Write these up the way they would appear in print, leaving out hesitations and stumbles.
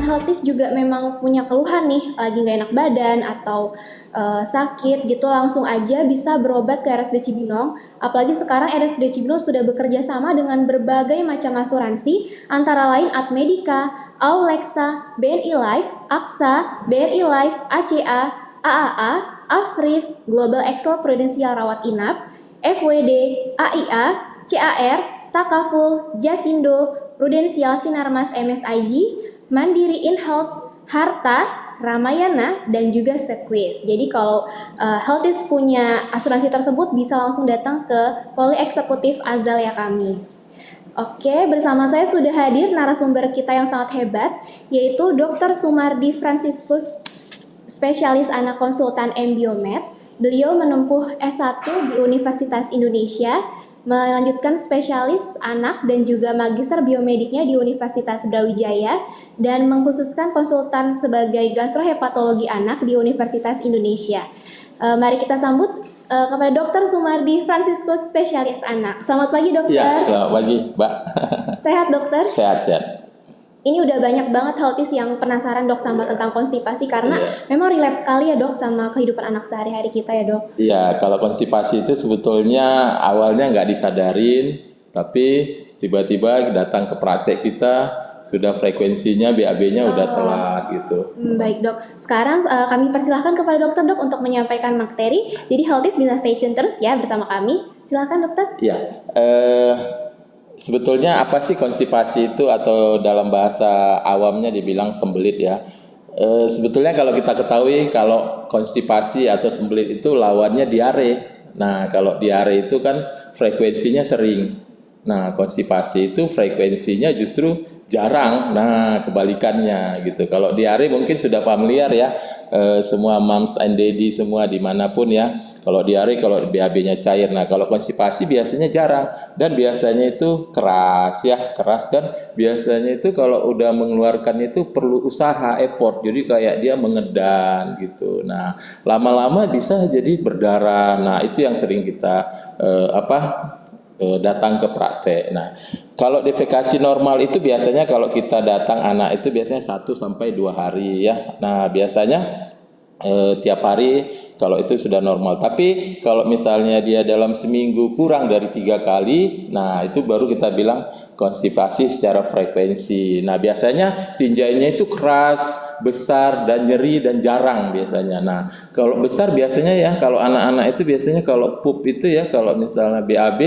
healthies juga memang punya keluhan nih, lagi nggak enak badan atau sakit gitu, langsung aja bisa berobat ke RSUD Cibinong. Apalagi sekarang RSUD Cibinong sudah bekerja sama dengan berbagai macam asuransi, antara lain Admedica, Aulexa, BNI Life, AXA, BRI Life, ACA, AAA, Afris, Global Excel Prudensial Rawat Inap, FWD, AIA, CAR, Takaful, Jasindo, Prudensial Sinarmas MSIG, Mandiri InHealth, Harta, Ramayana, dan juga Sequis. Jadi kalau healthies punya asuransi tersebut bisa langsung datang ke Poli Eksekutif Azalea kami. Oke, bersama saya sudah hadir narasumber kita yang sangat hebat, yaitu Dr. Sumardi Franciscus, spesialis anak konsultan M-Biomed. Beliau menempuh S1 di Universitas Indonesia, melanjutkan spesialis anak dan juga magister biomediknya di Universitas Brawijaya, dan mengkhususkan konsultan sebagai gastrohepatologi anak di Universitas Indonesia. Mari kita sambut kepada Dr. Sumardi Franciscus, spesialis anak. Selamat pagi, dokter. Ya, selamat pagi, Mbak. Sehat, dokter? Sehat. Ini udah banyak banget healthies yang penasaran, dok, sama tentang konstipasi karena memang relate sekali ya, dok, sama kehidupan anak sehari-hari kita ya, dok. Iya, kalau konstipasi itu sebetulnya awalnya nggak disadarin, tapi tiba-tiba datang ke praktek kita, sudah frekuensinya BAB-nya udah telat gitu. Baik, dok. Sekarang kami persilahkan kepada dokter, dok, untuk menyampaikan materi. Jadi healthies bisa stay tune terus ya bersama kami. Silakan, dokter. Iya, sebetulnya apa sih konstipasi itu, atau dalam bahasa awamnya dibilang sembelit ya. Sebetulnya kalau kita ketahui kalau konstipasi atau sembelit itu lawannya diare. Nah, kalau diare itu kan frekuensinya sering. Nah, konstipasi itu frekuensinya justru jarang. Nah, kebalikannya gitu. Kalau diare mungkin sudah familiar ya, semua moms and daddy semua dimanapun ya. Kalau diare, kalau BAB-nya cair. Nah, kalau konstipasi biasanya jarang dan biasanya itu keras ya, keras, dan biasanya itu kalau udah mengeluarkan itu perlu usaha, effort. Jadi kayak dia mengedan gitu. Nah, lama-lama bisa jadi berdarah. Nah, itu yang sering kita datang ke praktek. Nah, kalau defekasi normal itu biasanya kalau kita datang anak itu biasanya 1-2 hari ya. Nah, biasanya tiap hari kalau itu sudah normal. Tapi kalau misalnya dia dalam seminggu kurang dari 3 kali, nah itu baru kita bilang konstipasi secara frekuensi. Nah, biasanya tinjaunya itu keras, besar, dan nyeri, dan jarang biasanya. Nah, kalau besar biasanya ya, kalau anak-anak itu biasanya kalau pup itu ya, kalau misalnya BAB,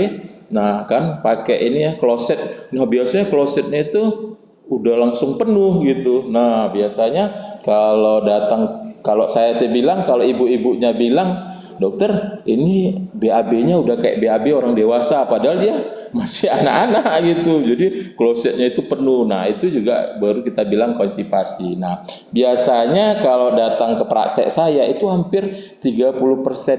nah kan pakai ini ya, kloset. Nah, biasanya klosetnya itu udah langsung penuh gitu. Nah, biasanya kalau datang, kalau saya bilang, kalau ibu-ibunya bilang, dokter ini BAB-nya udah kayak BAB orang dewasa, padahal dia masih anak-anak gitu. Jadi klosetnya itu penuh. Nah, itu juga baru kita bilang konstipasi. Nah, biasanya kalau datang ke praktek saya itu hampir 30%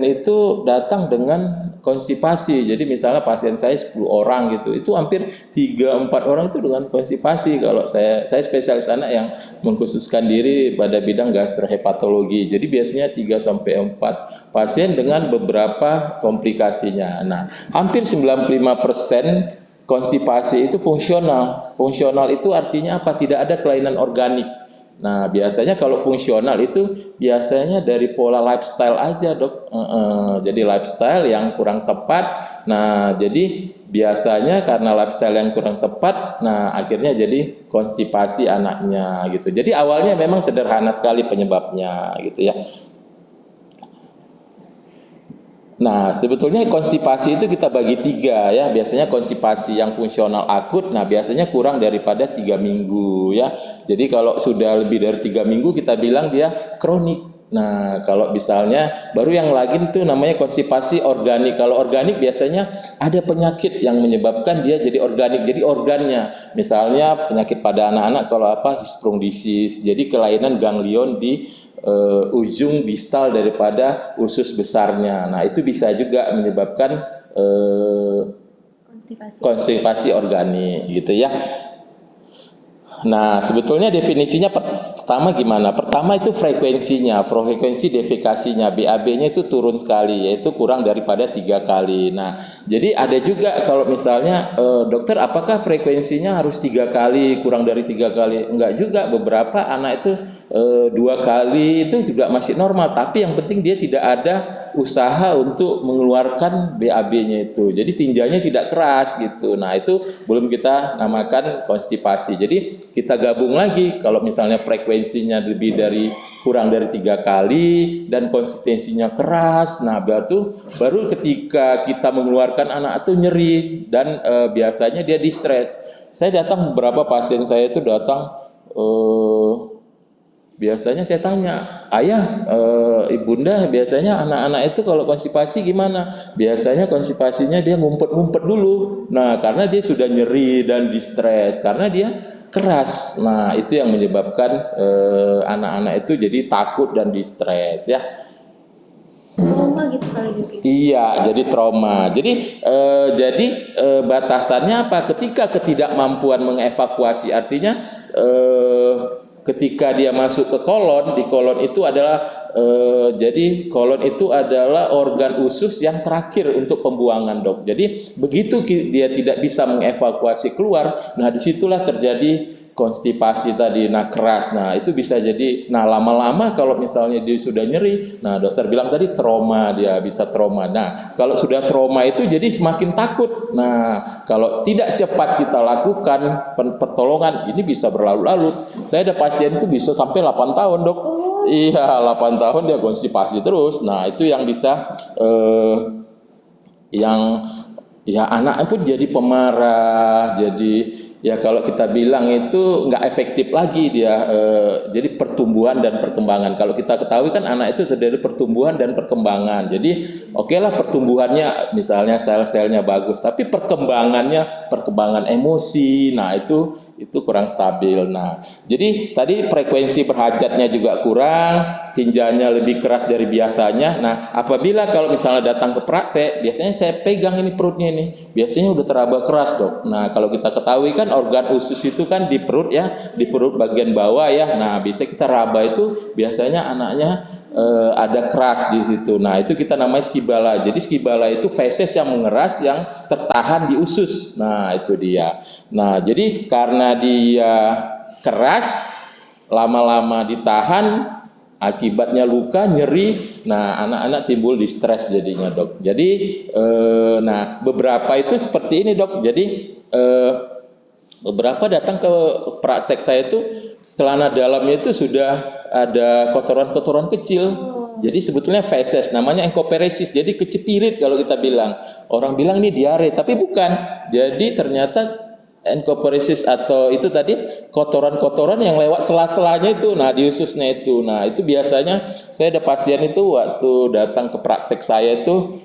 itu datang dengan konstipasi. Jadi misalnya pasien saya 10 orang gitu, itu hampir 3-4 orang itu dengan konstipasi. Kalau saya spesialis anak yang mengkhususkan diri pada bidang gastrohepatologi. Jadi biasanya 3-4 pasien dengan beberapa komplikasinya. Nah, hampir 95% konstipasi itu fungsional. Fungsional itu artinya apa? Tidak ada kelainan organik. Nah, biasanya kalau fungsional itu biasanya dari pola lifestyle aja, dok. Jadi lifestyle yang kurang tepat. Nah, jadi biasanya karena lifestyle yang kurang tepat, nah akhirnya jadi konstipasi anaknya gitu. Jadi awalnya memang sederhana sekali penyebabnya gitu ya. Nah, sebetulnya konstipasi itu kita bagi 3 ya. Biasanya konstipasi yang fungsional akut, nah biasanya kurang daripada 3 minggu ya. Jadi kalau sudah lebih dari 3 minggu kita bilang dia kronik. Nah, kalau misalnya baru yang lagi itu namanya konstipasi organik. Kalau organik biasanya ada penyakit yang menyebabkan dia jadi organik. Jadi organnya, misalnya penyakit pada anak-anak kalau apa, Hirschsprung disease. Jadi kelainan ganglion di ujung distal daripada usus besarnya. Nah, itu bisa juga menyebabkan konstipasi organik gitu ya. Nah, sebetulnya definisinya pertama gimana? Pertama itu frekuensi defekasinya, BAB-nya itu turun sekali, yaitu kurang daripada 3 kali. Nah, jadi ada juga kalau misalnya dokter, apakah frekuensinya harus 3 kali, kurang dari 3 kali? Enggak juga, beberapa anak itu 2 kali itu juga masih normal, tapi yang penting dia tidak ada usaha untuk mengeluarkan BAB-nya itu. Jadi tinjanya tidak keras gitu. Nah, itu belum kita namakan konstipasi. Jadi kita gabung lagi, kalau misalnya frekuensinya kurang dari 3 kali dan konsistensinya keras, nah baru ketika kita mengeluarkan anak itu nyeri dan biasanya dia distres. Saya datang, beberapa pasien saya itu datang, biasanya saya tanya, ayah, ibunda, biasanya anak-anak itu kalau konstipasi gimana? Biasanya konstipasinya dia ngumpet-ngumpet dulu. Nah, karena dia sudah nyeri dan distres, karena dia keras. Nah, itu yang menyebabkan anak-anak itu jadi takut dan distres ya. Trauma gitu kali juga. Iya, jadi trauma. Jadi batasannya apa? Ketika ketidakmampuan mengevakuasi, artinya ketika dia masuk ke kolon, di kolon itu adalah jadi kolon itu adalah organ usus yang terakhir untuk pembuangan, dok. Jadi begitu dia tidak bisa mengevakuasi keluar, nah disitulah terjadi konstipasi tadi, nah keras. Nah itu bisa jadi, nah lama-lama kalau misalnya dia sudah nyeri, nah dokter bilang tadi trauma, dia bisa trauma. Nah kalau sudah trauma itu jadi semakin takut. Nah kalau tidak cepat kita lakukan pertolongan, ini bisa berlarut-larut. Saya ada pasien itu bisa sampai 8 tahun, dok. Iya, 8 tahun dia konstipasi terus. Nah itu yang bisa yang ya anak pun jadi pemarah, jadi ya kalau kita bilang itu nggak efektif lagi dia, jadi pertumbuhan dan perkembangan. Kalau kita ketahui kan anak itu terjadi pertumbuhan dan perkembangan. Jadi oke lah pertumbuhannya misalnya sel-selnya bagus, tapi perkembangan emosi, nah itu kurang stabil. Nah jadi tadi frekuensi berhajatnya juga kurang, tinjanya lebih keras dari biasanya. Nah apabila kalau misalnya datang ke praktek, biasanya saya pegang ini perutnya ini, biasanya udah teraba keras, dok. Nah kalau kita ketahui kan organ usus itu kan di perut ya, di perut bagian bawah ya. Nah bisa kita raba itu biasanya anaknya ada keras di situ. Nah itu kita namanya skibala. Jadi skibala itu feses yang mengeras yang tertahan di usus. Nah itu dia. Nah jadi karena dia keras, lama-lama ditahan, akibatnya luka, nyeri. Nah anak-anak timbul distres jadinya, dok. Jadi nah beberapa itu seperti ini, dok. Jadi beberapa datang ke praktek saya itu celana dalamnya itu sudah ada kotoran-kotoran kecil. Jadi sebetulnya feses, namanya enkoperesis. Jadi kecepirit kalau kita bilang. Orang bilang ini diare, tapi bukan. Jadi ternyata enkoperesis atau itu tadi kotoran-kotoran yang lewat sela-selanya itu, nah di ususnya itu. Nah itu biasanya saya ada pasien itu waktu datang ke praktek saya itu,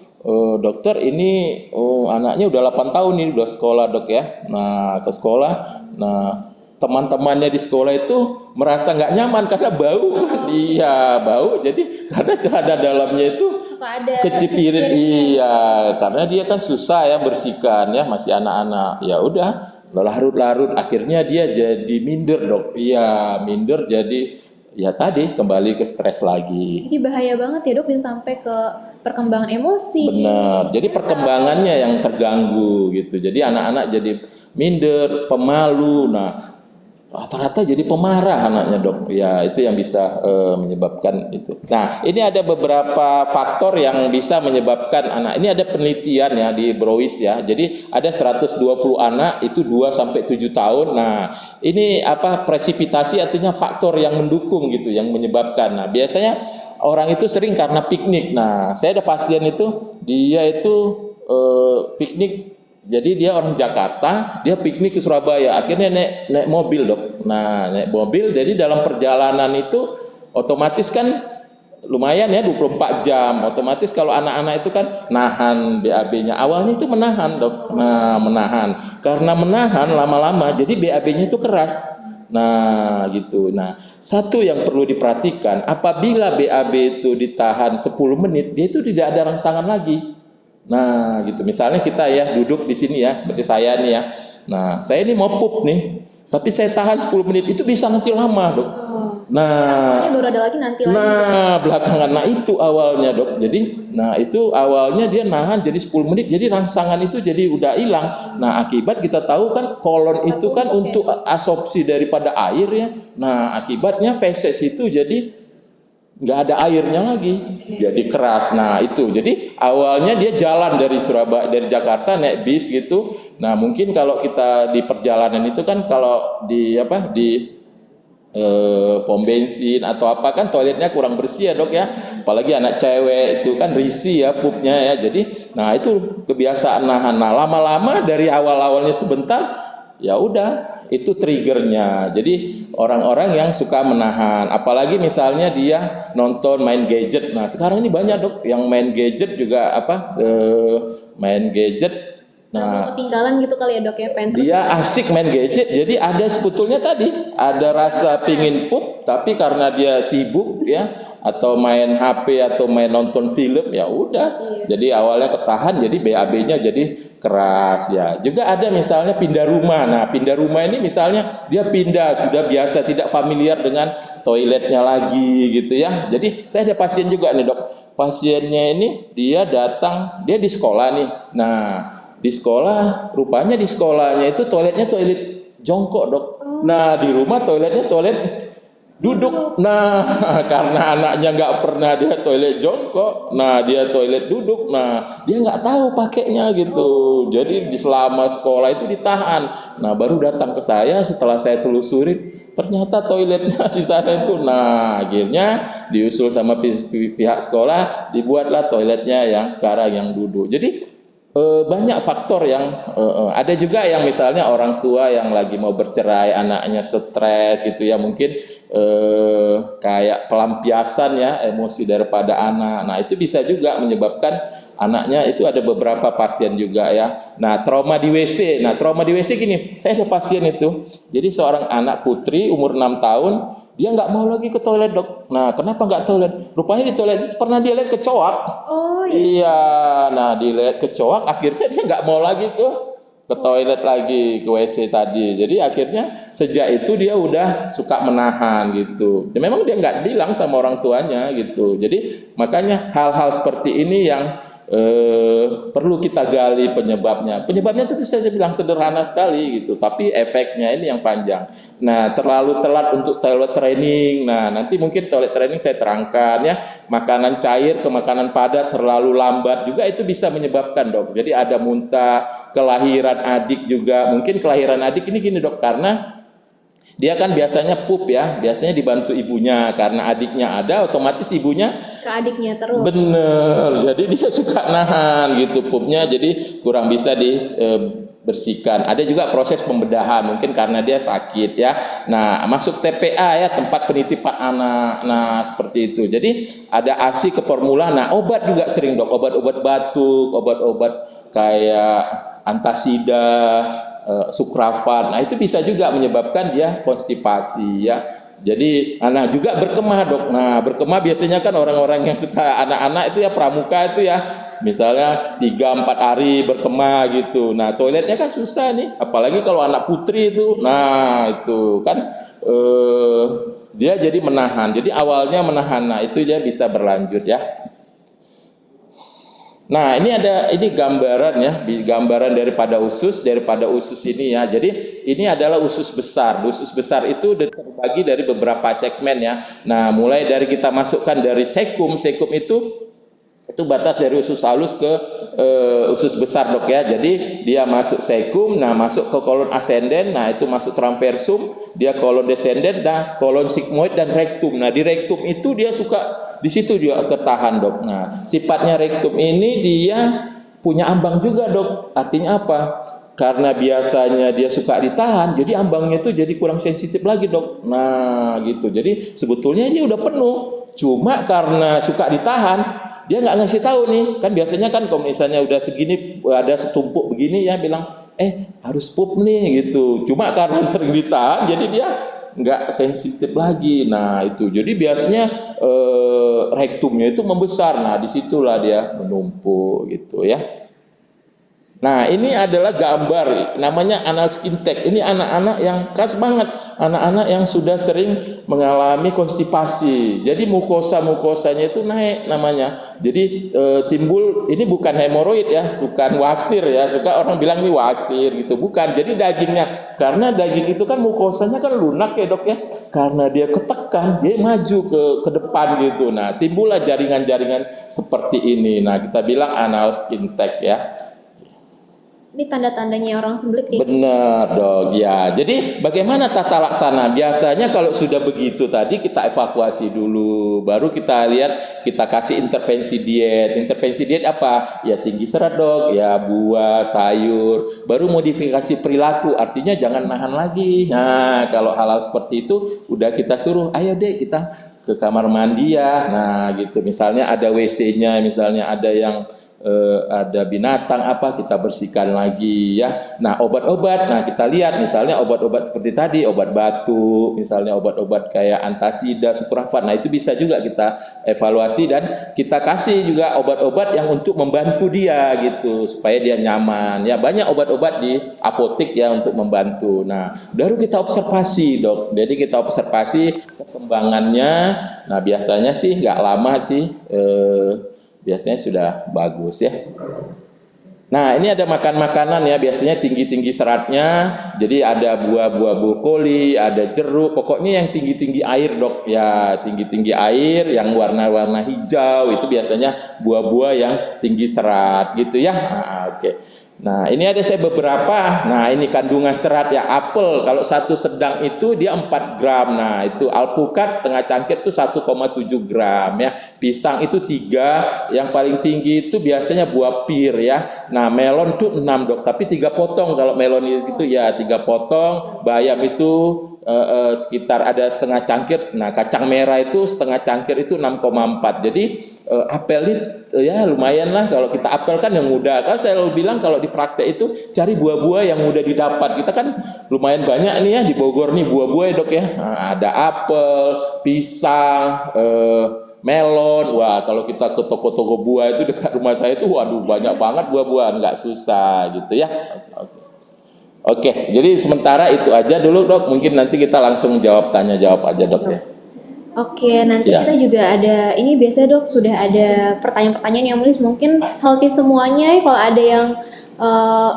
dokter ini anaknya udah 8 tahun nih, udah sekolah, dok ya. Nah ke sekolah, nah teman-temannya di sekolah itu merasa nggak nyaman karena bau kan. Iya bau, jadi karena celana dalamnya itu Suka ada kecipirin. Iya karena dia kan susah ya bersihkan ya, masih anak-anak. Ya udah larut-larut, akhirnya dia jadi minder, dok. Iya minder, jadi ya tadi kembali ke stres lagi. Jadi bahaya banget ya, dok, bisa sampai ke perkembangan emosi. Benar, jadi perkembangannya yang terganggu gitu. Jadi anak-anak jadi minder, pemalu. Nah rata-rata jadi pemarah anaknya, dok. Ya itu yang bisa menyebabkan itu. Nah ini ada beberapa faktor yang bisa menyebabkan anak. Ini ada penelitian ya di Browis ya. Jadi ada 120 anak itu 2 sampai 7 tahun. Nah ini apa, presipitasi artinya faktor yang mendukung gitu, yang menyebabkan. Nah biasanya orang itu sering karena piknik. Nah saya ada pasien itu, dia itu piknik. Jadi dia orang Jakarta, dia piknik ke Surabaya, akhirnya naik mobil, dok. Nah naik mobil, jadi dalam perjalanan itu otomatis kan lumayan ya 24 jam. Otomatis kalau anak-anak itu kan nahan BAB-nya. Awalnya itu menahan, dok. Nah menahan, karena menahan lama-lama jadi BAB-nya itu keras. Nah gitu. Nah satu yang perlu diperhatikan, apabila BAB itu ditahan 10 menit, dia itu tidak ada rangsangan lagi. Nah gitu, misalnya kita ya duduk di sini ya, seperti saya nih ya. Nah saya ini mau pup nih. Tapi saya tahan 10 menit itu bisa nanti lama, Dok. Oh. Nah, Ini baru ada lagi nanti lagi. nah, belakangan, nah itu awalnya, Dok. Jadi, nah itu awalnya dia nahan jadi 10 menit, jadi rangsangan itu jadi udah hilang. Nah, akibat kita tahu kan kolon itu kan untuk absorpsi daripada air ya. Nah, akibatnya feses itu jadi nggak ada airnya lagi, jadi keras. Nah itu, jadi awalnya dia jalan dari Surabaya, dari Jakarta naik bis gitu. Nah mungkin kalau kita di perjalanan itu kan kalau di apa di pom bensin atau apa kan toiletnya kurang bersih ya, Dok ya, apalagi anak cewek itu kan risih ya pupnya ya. Jadi nah itu kebiasaan nahan. Nah lama-lama dari awalnya sebentar ya udah itu triggernya. Jadi orang-orang yang suka menahan, apalagi misalnya dia nonton main gadget. Nah sekarang ini banyak, Dok, yang main gadget juga main gadget. Nah, ketinggalan gitu kali ya, Dok ya, pengen terus. dia asik main gadget, jadi ada sebetulnya tadi ada rasa pingin pup, tapi karena dia sibuk ya, atau main HP atau main nonton film ya udah. Jadi awalnya ketahan, jadi BAB-nya jadi keras ya. Juga ada misalnya pindah rumah. Nah pindah rumah ini misalnya dia pindah sudah biasa tidak familiar dengan toiletnya lagi gitu ya. Jadi saya ada pasien juga nih, Dok. Pasiennya ini dia datang, dia di sekolah nih. Nah di sekolah, rupanya di sekolahnya itu toiletnya toilet jongkok, Dok. Nah di rumah toiletnya toilet duduk. Nah karena anaknya nggak pernah dia toilet jongkok, nah dia toilet duduk. Nah dia nggak tahu pakainya gitu. Jadi di selama sekolah itu ditahan. Nah baru datang ke saya setelah saya telusuri, ternyata toiletnya di sana itu. Nah akhirnya diusul sama pihak sekolah, dibuatlah toiletnya yang sekarang yang duduk. Jadi banyak faktor yang ada juga yang misalnya orang tua yang lagi mau bercerai, anaknya stres gitu ya, mungkin kayak pelampiasan ya emosi daripada anak. Nah itu bisa juga menyebabkan anaknya itu, ada beberapa pasien juga ya. Nah trauma di WC. Nah trauma di WC gini, saya ada pasien itu, jadi seorang anak putri umur 6 tahun, dia nggak mau lagi ke toilet, Dok. Nah kenapa nggak toilet? Rupanya di toilet itu pernah dia lihat kecoak. Oh iya. Nah dilihat kecoak, akhirnya dia nggak mau lagi ke toilet lagi, ke WC tadi. Jadi akhirnya sejak itu dia udah suka menahan gitu. Dan memang dia nggak bilang sama orang tuanya gitu. Jadi makanya hal-hal seperti ini yang perlu kita gali penyebabnya. Penyebabnya itu saya bilang sederhana sekali gitu, tapi efeknya ini yang panjang. Nah, terlalu telat untuk toilet training. Nah, nanti mungkin toilet training saya terangkan ya. Makanan cair ke makanan padat terlalu lambat juga itu bisa menyebabkan, Dok. Jadi ada muntah, kelahiran adik juga. Mungkin kelahiran adik ini gini, Dok, karena dia kan biasanya pup ya, biasanya dibantu ibunya, karena adiknya ada, otomatis ibunya ke adiknya terus. bener, jadi dia suka nahan gitu pupnya, jadi kurang bisa dibersihkan. Ada juga proses pembedahan, mungkin karena dia sakit ya. Nah masuk TPA ya, tempat penitipan anak. Nah seperti itu. Jadi ada ASI ke formula. Nah obat juga sering, Dok, obat-obat batuk, obat-obat kayak antasida, sukrafan. Nah itu bisa juga menyebabkan dia konstipasi ya. Jadi anak juga berkemah, Dok. Nah berkemah biasanya kan orang-orang yang suka anak-anak itu ya, pramuka itu ya, misalnya 3-4 hari berkemah gitu. Nah toiletnya kan susah nih, apalagi kalau anak putri itu. Nah itu kan dia jadi menahan. Jadi awalnya menahan. Nah itu dia bisa berlanjut ya. Nah ini gambaran ya, gambaran daripada usus ini ya. Jadi ini adalah usus besar. Usus besar itu terbagi dari beberapa segmen ya. Nah mulai dari kita masukkan dari sekum itu batas dari usus halus ke usus besar, Dok ya. Jadi dia masuk sekum, nah masuk ke kolon ascendent, nah itu masuk transversum, dia kolon descendent, nah kolon sigmoid dan rektum. Nah di rektum itu dia suka, di situ dia ketahan, Dok. Nah sifatnya rektum ini dia punya ambang juga, Dok. Artinya apa? Karena biasanya dia suka ditahan, jadi ambangnya itu jadi kurang sensitif lagi, Dok. Nah gitu. Jadi sebetulnya dia udah penuh, cuma karena suka ditahan, dia nggak ngasih tahu nih. Kan biasanya kan kalau misalnya udah segini, ada setumpuk begini ya, bilang harus pup nih gitu. Cuma karena sering ditahan, jadi dia nggak sensitif lagi. Nah itu, jadi biasanya rektumnya itu membesar. Nah disitulah dia menumpuk gitu ya. Nah, ini adalah gambar namanya anal skin tag. Ini anak-anak yang khas banget, anak-anak yang sudah sering mengalami konstipasi. Jadi mukosanya itu naik namanya. Jadi timbul ini bukan hemoroid ya, bukan wasir ya. Suka orang bilang ini wasir gitu, bukan. Jadi dagingnya, karena daging itu kan mukosanya kan lunak ya dok ya. Karena dia ketekan, dia maju ke depan gitu. Nah, timbullah jaringan-jaringan seperti ini. Nah, kita bilang anal skin tag ya. Ini tanda-tandanya orang sembelit kayak gitu. Benar dong, ya. Jadi bagaimana tata laksana? Biasanya kalau sudah begitu tadi kita evakuasi dulu, baru kita lihat, kita kasih intervensi diet. Intervensi diet apa? Ya tinggi serat dok, ya buah, sayur. Baru modifikasi perilaku, artinya jangan nahan lagi. Nah kalau hal-hal seperti itu, udah kita suruh, ayo deh kita ke kamar mandi ya. Nah gitu, misalnya ada WC-nya, misalnya ada yang ada binatang apa kita bersihkan lagi ya. Nah obat-obat, nah kita lihat misalnya obat-obat seperti tadi, obat batuk, misalnya obat-obat kayak antasida, sukrafat. Nah itu bisa juga kita evaluasi dan kita kasih juga obat-obat yang untuk membantu dia gitu supaya dia nyaman. Ya banyak obat-obat di apotek ya untuk membantu. Nah baru kita observasi dok. Jadi kita observasi perkembangannya. Nah biasanya sih nggak lama sih. Biasanya sudah bagus ya. Nah ini ada makan-makanan ya, biasanya tinggi-tinggi seratnya. Jadi ada buah-buah brokoli, ada jeruk, pokoknya yang tinggi-tinggi air dok ya. Tinggi-tinggi air yang warna-warna hijau itu biasanya buah-buah yang tinggi serat gitu ya. Oke. Nah ini ada saya beberapa. Nah ini kandungan serat ya, apel kalau satu sedang itu dia 4 gram. Nah itu alpukat setengah cangkir itu 1,7 gram ya. Pisang itu 3, yang paling tinggi itu biasanya buah pir ya. Nah melon itu 6 dok, tapi 3 potong kalau melon itu ya 3 potong. Bayam itu sekitar ada setengah cangkir. Nah kacang merah itu setengah cangkir itu 6,4. Jadi apel ini ya lumayan lah, kalau kita apel kan yang mudah. Kan saya selalu bilang kalau di praktek itu cari buah-buah yang mudah didapat. Kita kan lumayan banyak nih ya di Bogor nih buah-buah ya dok ya. Nah, ada apel, pisang, melon. Wah kalau kita ke toko-toko buah itu dekat rumah saya itu waduh banyak banget buah-buahan, nggak susah gitu ya. Oke, jadi sementara itu aja dulu dok. Mungkin nanti kita langsung tanya jawab aja dok ya. Oke, nanti Ya. kita juga ada, ini biasanya dok sudah ada pertanyaan-pertanyaan yang nulis mungkin healthy semuanya. Kalau ada yang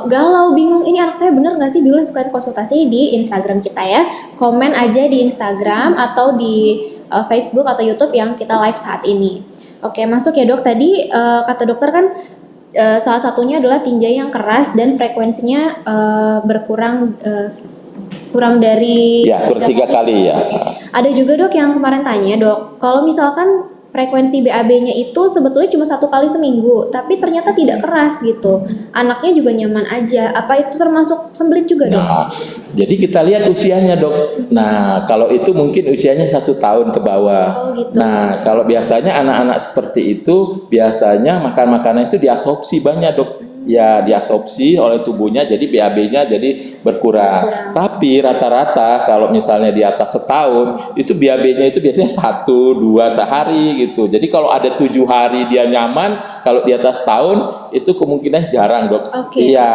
galau, bingung, ini anak saya bener nggak sih, bila suka konsultasi di Instagram kita ya. Komen aja di Instagram atau di Facebook atau YouTube yang kita live saat ini. Oke, masuk ya dok. Tadi kata dokter kan salah satunya adalah tinja yang keras dan frekuensinya berkurang kurang dari Ya, kurang 3 kali ya. Ada juga dok yang kemarin tanya dok, kalau misalkan frekuensi BAB-nya itu sebetulnya cuma 1 kali seminggu, tapi ternyata tidak keras gitu, anaknya juga nyaman aja, apa itu termasuk sembelit juga dok? Nah, jadi kita lihat usianya dok. Nah, kalau itu mungkin usianya 1 tahun ke bawah. Oh gitu. Nah, kalau biasanya anak-anak seperti itu biasanya makan makanan itu diabsorpsi banyak dok. Ya diabsorpsi oleh tubuhnya, jadi BAB-nya jadi berkurang. Tapi rata-rata kalau misalnya di atas setahun itu BAB-nya itu biasanya 1-2 sehari gitu. Jadi kalau ada 7 hari dia nyaman, kalau di atas tahun itu kemungkinan jarang dok. Oke. Iya,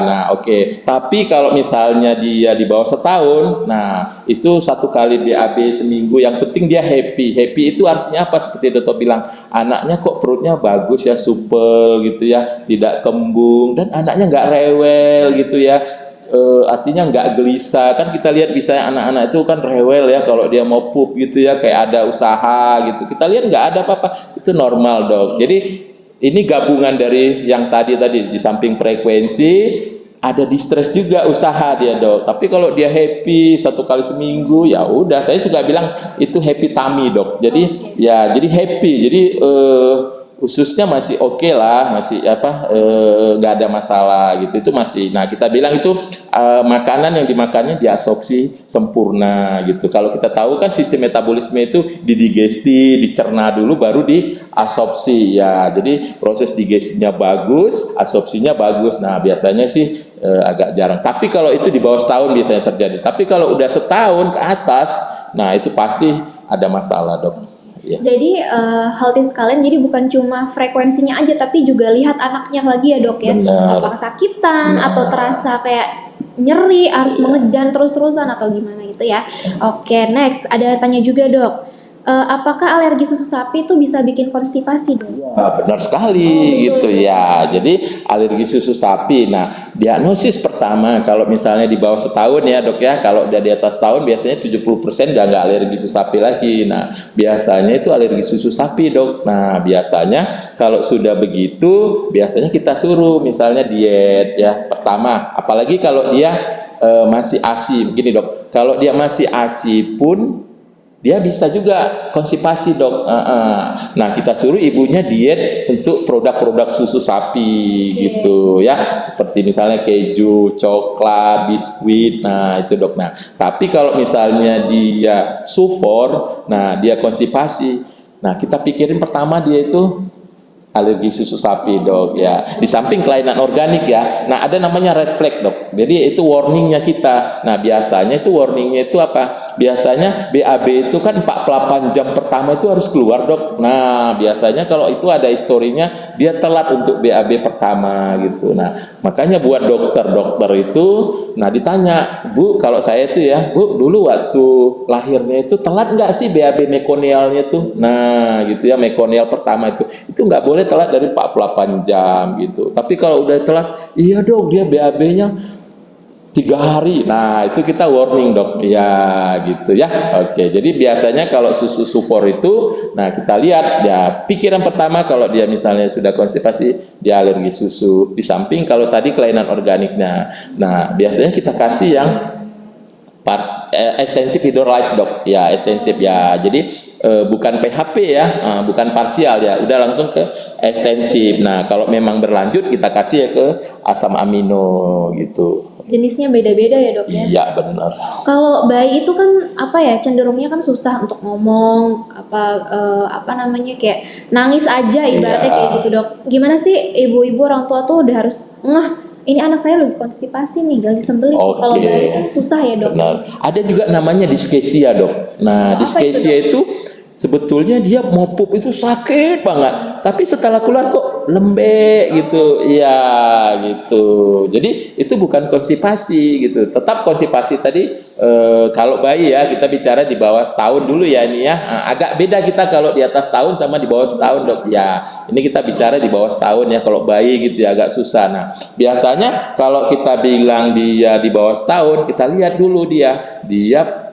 nah oke. Tapi kalau misalnya dia di bawah setahun, nah itu 1 kali BAB seminggu. Yang penting dia happy. Happy itu artinya apa? Seperti dokter bilang, anaknya kok perutnya bagus ya, supel gitu ya, tidak kembung, dan anaknya nggak rewel gitu ya. Artinya nggak gelisah. Kan kita lihat bisa anak-anak itu kan rewel ya kalau dia mau pup gitu ya, kayak ada usaha gitu. Kita lihat nggak ada apa-apa, itu normal dok. Jadi ini gabungan dari yang tadi di samping frekuensi ada distress juga usaha dia dok. Tapi kalau dia happy 1 kali seminggu ya udah, saya suka bilang itu happy tummy dok. Jadi ya jadi happy. Jadi ususnya masih oke lah, masih nggak ada masalah gitu, itu masih. Nah kita bilang itu makanan yang dimakannya diabsorpsi sempurna gitu. Kalau kita tahu kan sistem metabolisme itu didigesti, dicerna dulu baru diabsorpsi ya. Jadi proses digestinya bagus, absorpsinya bagus. Nah biasanya sih agak jarang. Tapi kalau itu di bawah setahun biasanya terjadi. Tapi kalau udah setahun ke atas, nah itu pasti ada masalah dok. Ya. Jadi healthy sekalian, jadi bukan cuma frekuensinya aja, tapi juga lihat anaknya lagi ya dok ya. Benar. Apakah kesakitan Nah. atau terasa kayak nyeri, harus mengejan terus-terusan atau gimana gitu ya. Oke, next ada tanya juga dok. Apakah alergi susu sapi itu bisa bikin konstipasi dok? Benar sekali gitu ya. Jadi alergi susu sapi. Nah, diagnosis pertama kalau misalnya di bawah setahun ya dok ya, kalau udah di atas tahun biasanya 70% udah nggak alergi susu sapi lagi. Nah, biasanya itu alergi susu sapi dok. Nah, biasanya kalau sudah begitu, biasanya kita suruh misalnya diet ya pertama. Apalagi kalau dia masih ASI, begini dok. Kalau dia masih ASI pun dia bisa juga konstipasi dok. Nah kita suruh ibunya diet untuk produk-produk susu sapi gitu ya, seperti misalnya keju, coklat, biskuit. Nah itu dok. Nah tapi kalau misalnya dia sufor, nah dia konstipasi. Nah kita pikirin pertama dia itu alergi susu sapi dok ya, di samping kelainan organik ya. Nah ada namanya red flag dok, jadi itu warningnya kita. Nah biasanya itu warningnya itu apa, biasanya BAB itu kan 48 jam pertama itu harus keluar dok. Nah biasanya kalau itu ada historinya dia telat untuk BAB pertama gitu. Nah makanya buat dokter itu, nah ditanya, Bu kalau saya itu ya, Bu dulu waktu lahirnya itu telat nggak sih BAB mekonialnya tuh. Nah gitu ya, mekonial pertama itu nggak boleh telat dari 48 jam gitu. Tapi kalau udah telat, iya dok dia BAB-nya 3 hari. Nah itu kita warning dok ya gitu ya. Oke, jadi biasanya kalau susu sufor itu, nah kita lihat ya, pikiran pertama kalau dia misalnya sudah konstipasi, dia alergi susu. Di samping kalau tadi kelainan organiknya, nah biasanya kita kasih yang ekstensif hidrolise dok ya, ekstensif ya. Jadi bukan PHP ya, bukan parsial ya, udah langsung ke ekstensif. Nah kalau memang berlanjut kita kasih ya ke asam amino gitu. Jenisnya beda-beda ya dok ya? Iya benar. Kalau bayi itu kan apa ya, cenderungnya kan susah untuk ngomong, apa namanya, kayak nangis aja ibaratnya kayak gitu dok. Gimana sih ibu-ibu orang tua tuh udah harus ngeh, ini anak saya lagi konstipasi nih, lagi sembelit. Kalau bayi kan susah ya dok. Benar. Ada juga namanya diskesia dok. Nah diskesia itu sebetulnya dia mau pup itu sakit banget, tapi setelah keluar kok lembek gitu, iya gitu. Jadi itu bukan konstipasi gitu, tetap konstipasi tadi. Kalau bayi ya kita bicara di bawah setahun dulu ya ini ya. Agak beda kita kalau di atas tahun sama di bawah setahun dok ya. Ini kita bicara di bawah setahun ya, kalau bayi gitu ya agak susah. Nah biasanya kalau kita bilang dia di bawah setahun, kita lihat dulu dia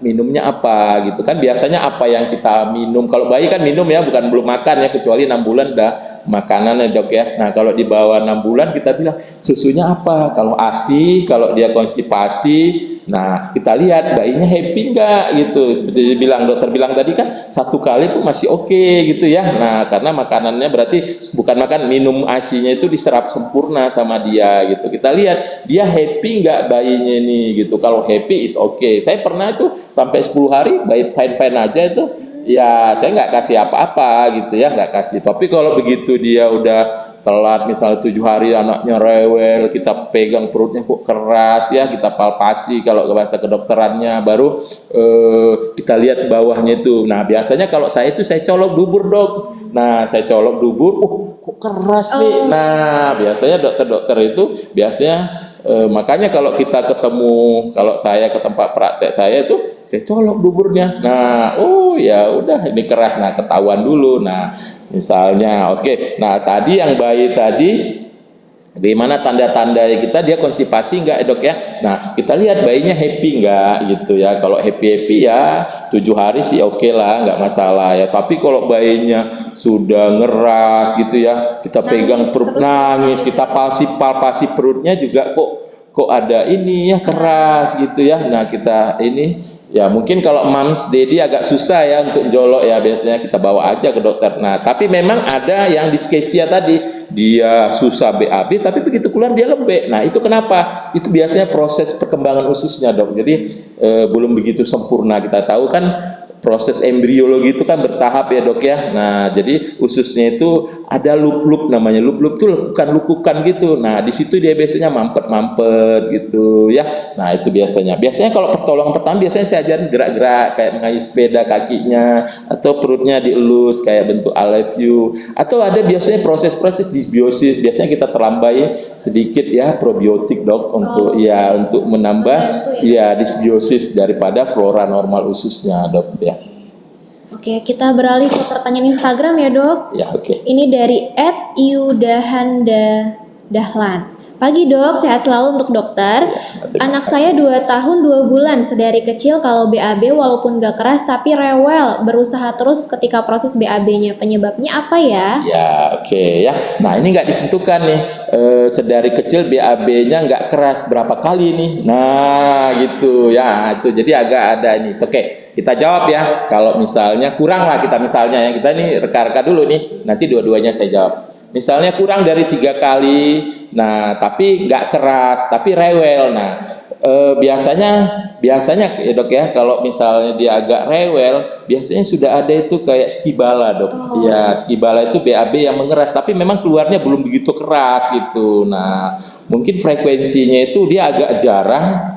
minumnya apa gitu kan. Biasanya apa yang kita minum, kalau bayi kan minum ya, bukan belum makan ya, kecuali 6 bulan udah makanannya dok ya. Nah kalau di bawah 6 bulan kita bilang susunya apa, kalau ASI, kalau dia konstipasi. Nah kita lihat bayinya happy nggak gitu, seperti dokter bilang tadi kan, 1 kali pun masih oke gitu ya. Nah karena makanannya berarti bukan makan, minum ASI-nya itu diserap sempurna sama dia gitu. Kita lihat dia happy nggak bayinya ini gitu. Kalau happy is oke. Saya pernah itu sampai 10 hari bayi fine aja itu ya, saya nggak kasih apa-apa gitu ya, nggak kasih. Tapi kalau begitu dia udah telat misalnya 7 hari anaknya rewel, kita pegang perutnya kok keras ya, kita palpasi kalau bahasa kedokterannya, baru kita lihat bawahnya itu. Nah biasanya kalau saya itu saya colok dubur dok. Nah saya colok dubur, kok keras nih. Nah biasanya dokter-dokter itu biasanya makanya kalau kita ketemu, kalau saya ke tempat praktek saya itu saya colok duburnya. Nah ya udah ini keras, nah ketahuan dulu. Nah misalnya oke. Nah tadi yang bayi tadi, bagaimana tanda-tanda kita dia konstipasi enggak dok ya. Nah kita lihat bayinya happy enggak gitu ya. Kalau happy ya 7 hari sih oke lah, enggak masalah ya. Tapi kalau bayinya sudah ngeras gitu ya, kita pegang perut nangis, kita palpasi perutnya juga kok ada ini ya, keras gitu ya. Nah kita ini ya, mungkin kalau moms daddy agak susah ya untuk jolok ya, biasanya kita bawa aja ke dokter. Nah tapi memang ada yang diskesia tadi, dia susah BAB tapi begitu keluar dia lembek. Nah itu kenapa? Itu biasanya proses perkembangan ususnya dok. Jadi belum begitu sempurna. Kita tahu kan proses embriologi itu kan bertahap ya dok ya. Nah jadi ususnya itu ada loop-loop, namanya loop-loop itu lekukan-lekukan gitu. Nah di situ dia biasanya mampet-mampet gitu ya. Nah itu biasanya kalau pertolongan pertama biasanya saya ajarin gerak-gerak kayak mengayuh sepeda kakinya, atau perutnya dielus kayak bentuk I love you, atau ada biasanya proses-proses disbiosis. Biasanya kita terlambai sedikit ya probiotik dok untuk untuk menambah ya disbiosis daripada flora normal ususnya dok ya. Oke, kita beralih ke pertanyaan Instagram ya dok. Ya oke. Ini dari @yudahanda_dahlan. Pagi dok, sehat selalu untuk dokter. Anak saya 2 tahun 2 bulan, sedari kecil kalau BAB walaupun gak keras tapi rewel, berusaha terus ketika proses BAB-nya. Penyebabnya apa ya? Ya oke ya. Nah ini nggak ditentukan nih, sedari kecil BAB-nya nggak keras berapa kali nih. Nah gitu ya, itu jadi agak ada ini. Oke, kita jawab ya. Kalau misalnya kurang lah kita misalnya ya, kita nih reka-reka dulu nih, nanti dua-duanya saya jawab. Misalnya kurang dari 3 kali, nah tapi nggak keras, tapi rewel. Nah biasanya ya dok ya, kalau misalnya dia agak rewel, biasanya sudah ada itu kayak skibala dok. Ya skibala itu BAB yang mengeras, tapi memang keluarnya belum begitu keras gitu. Nah mungkin frekuensinya itu dia agak jarang.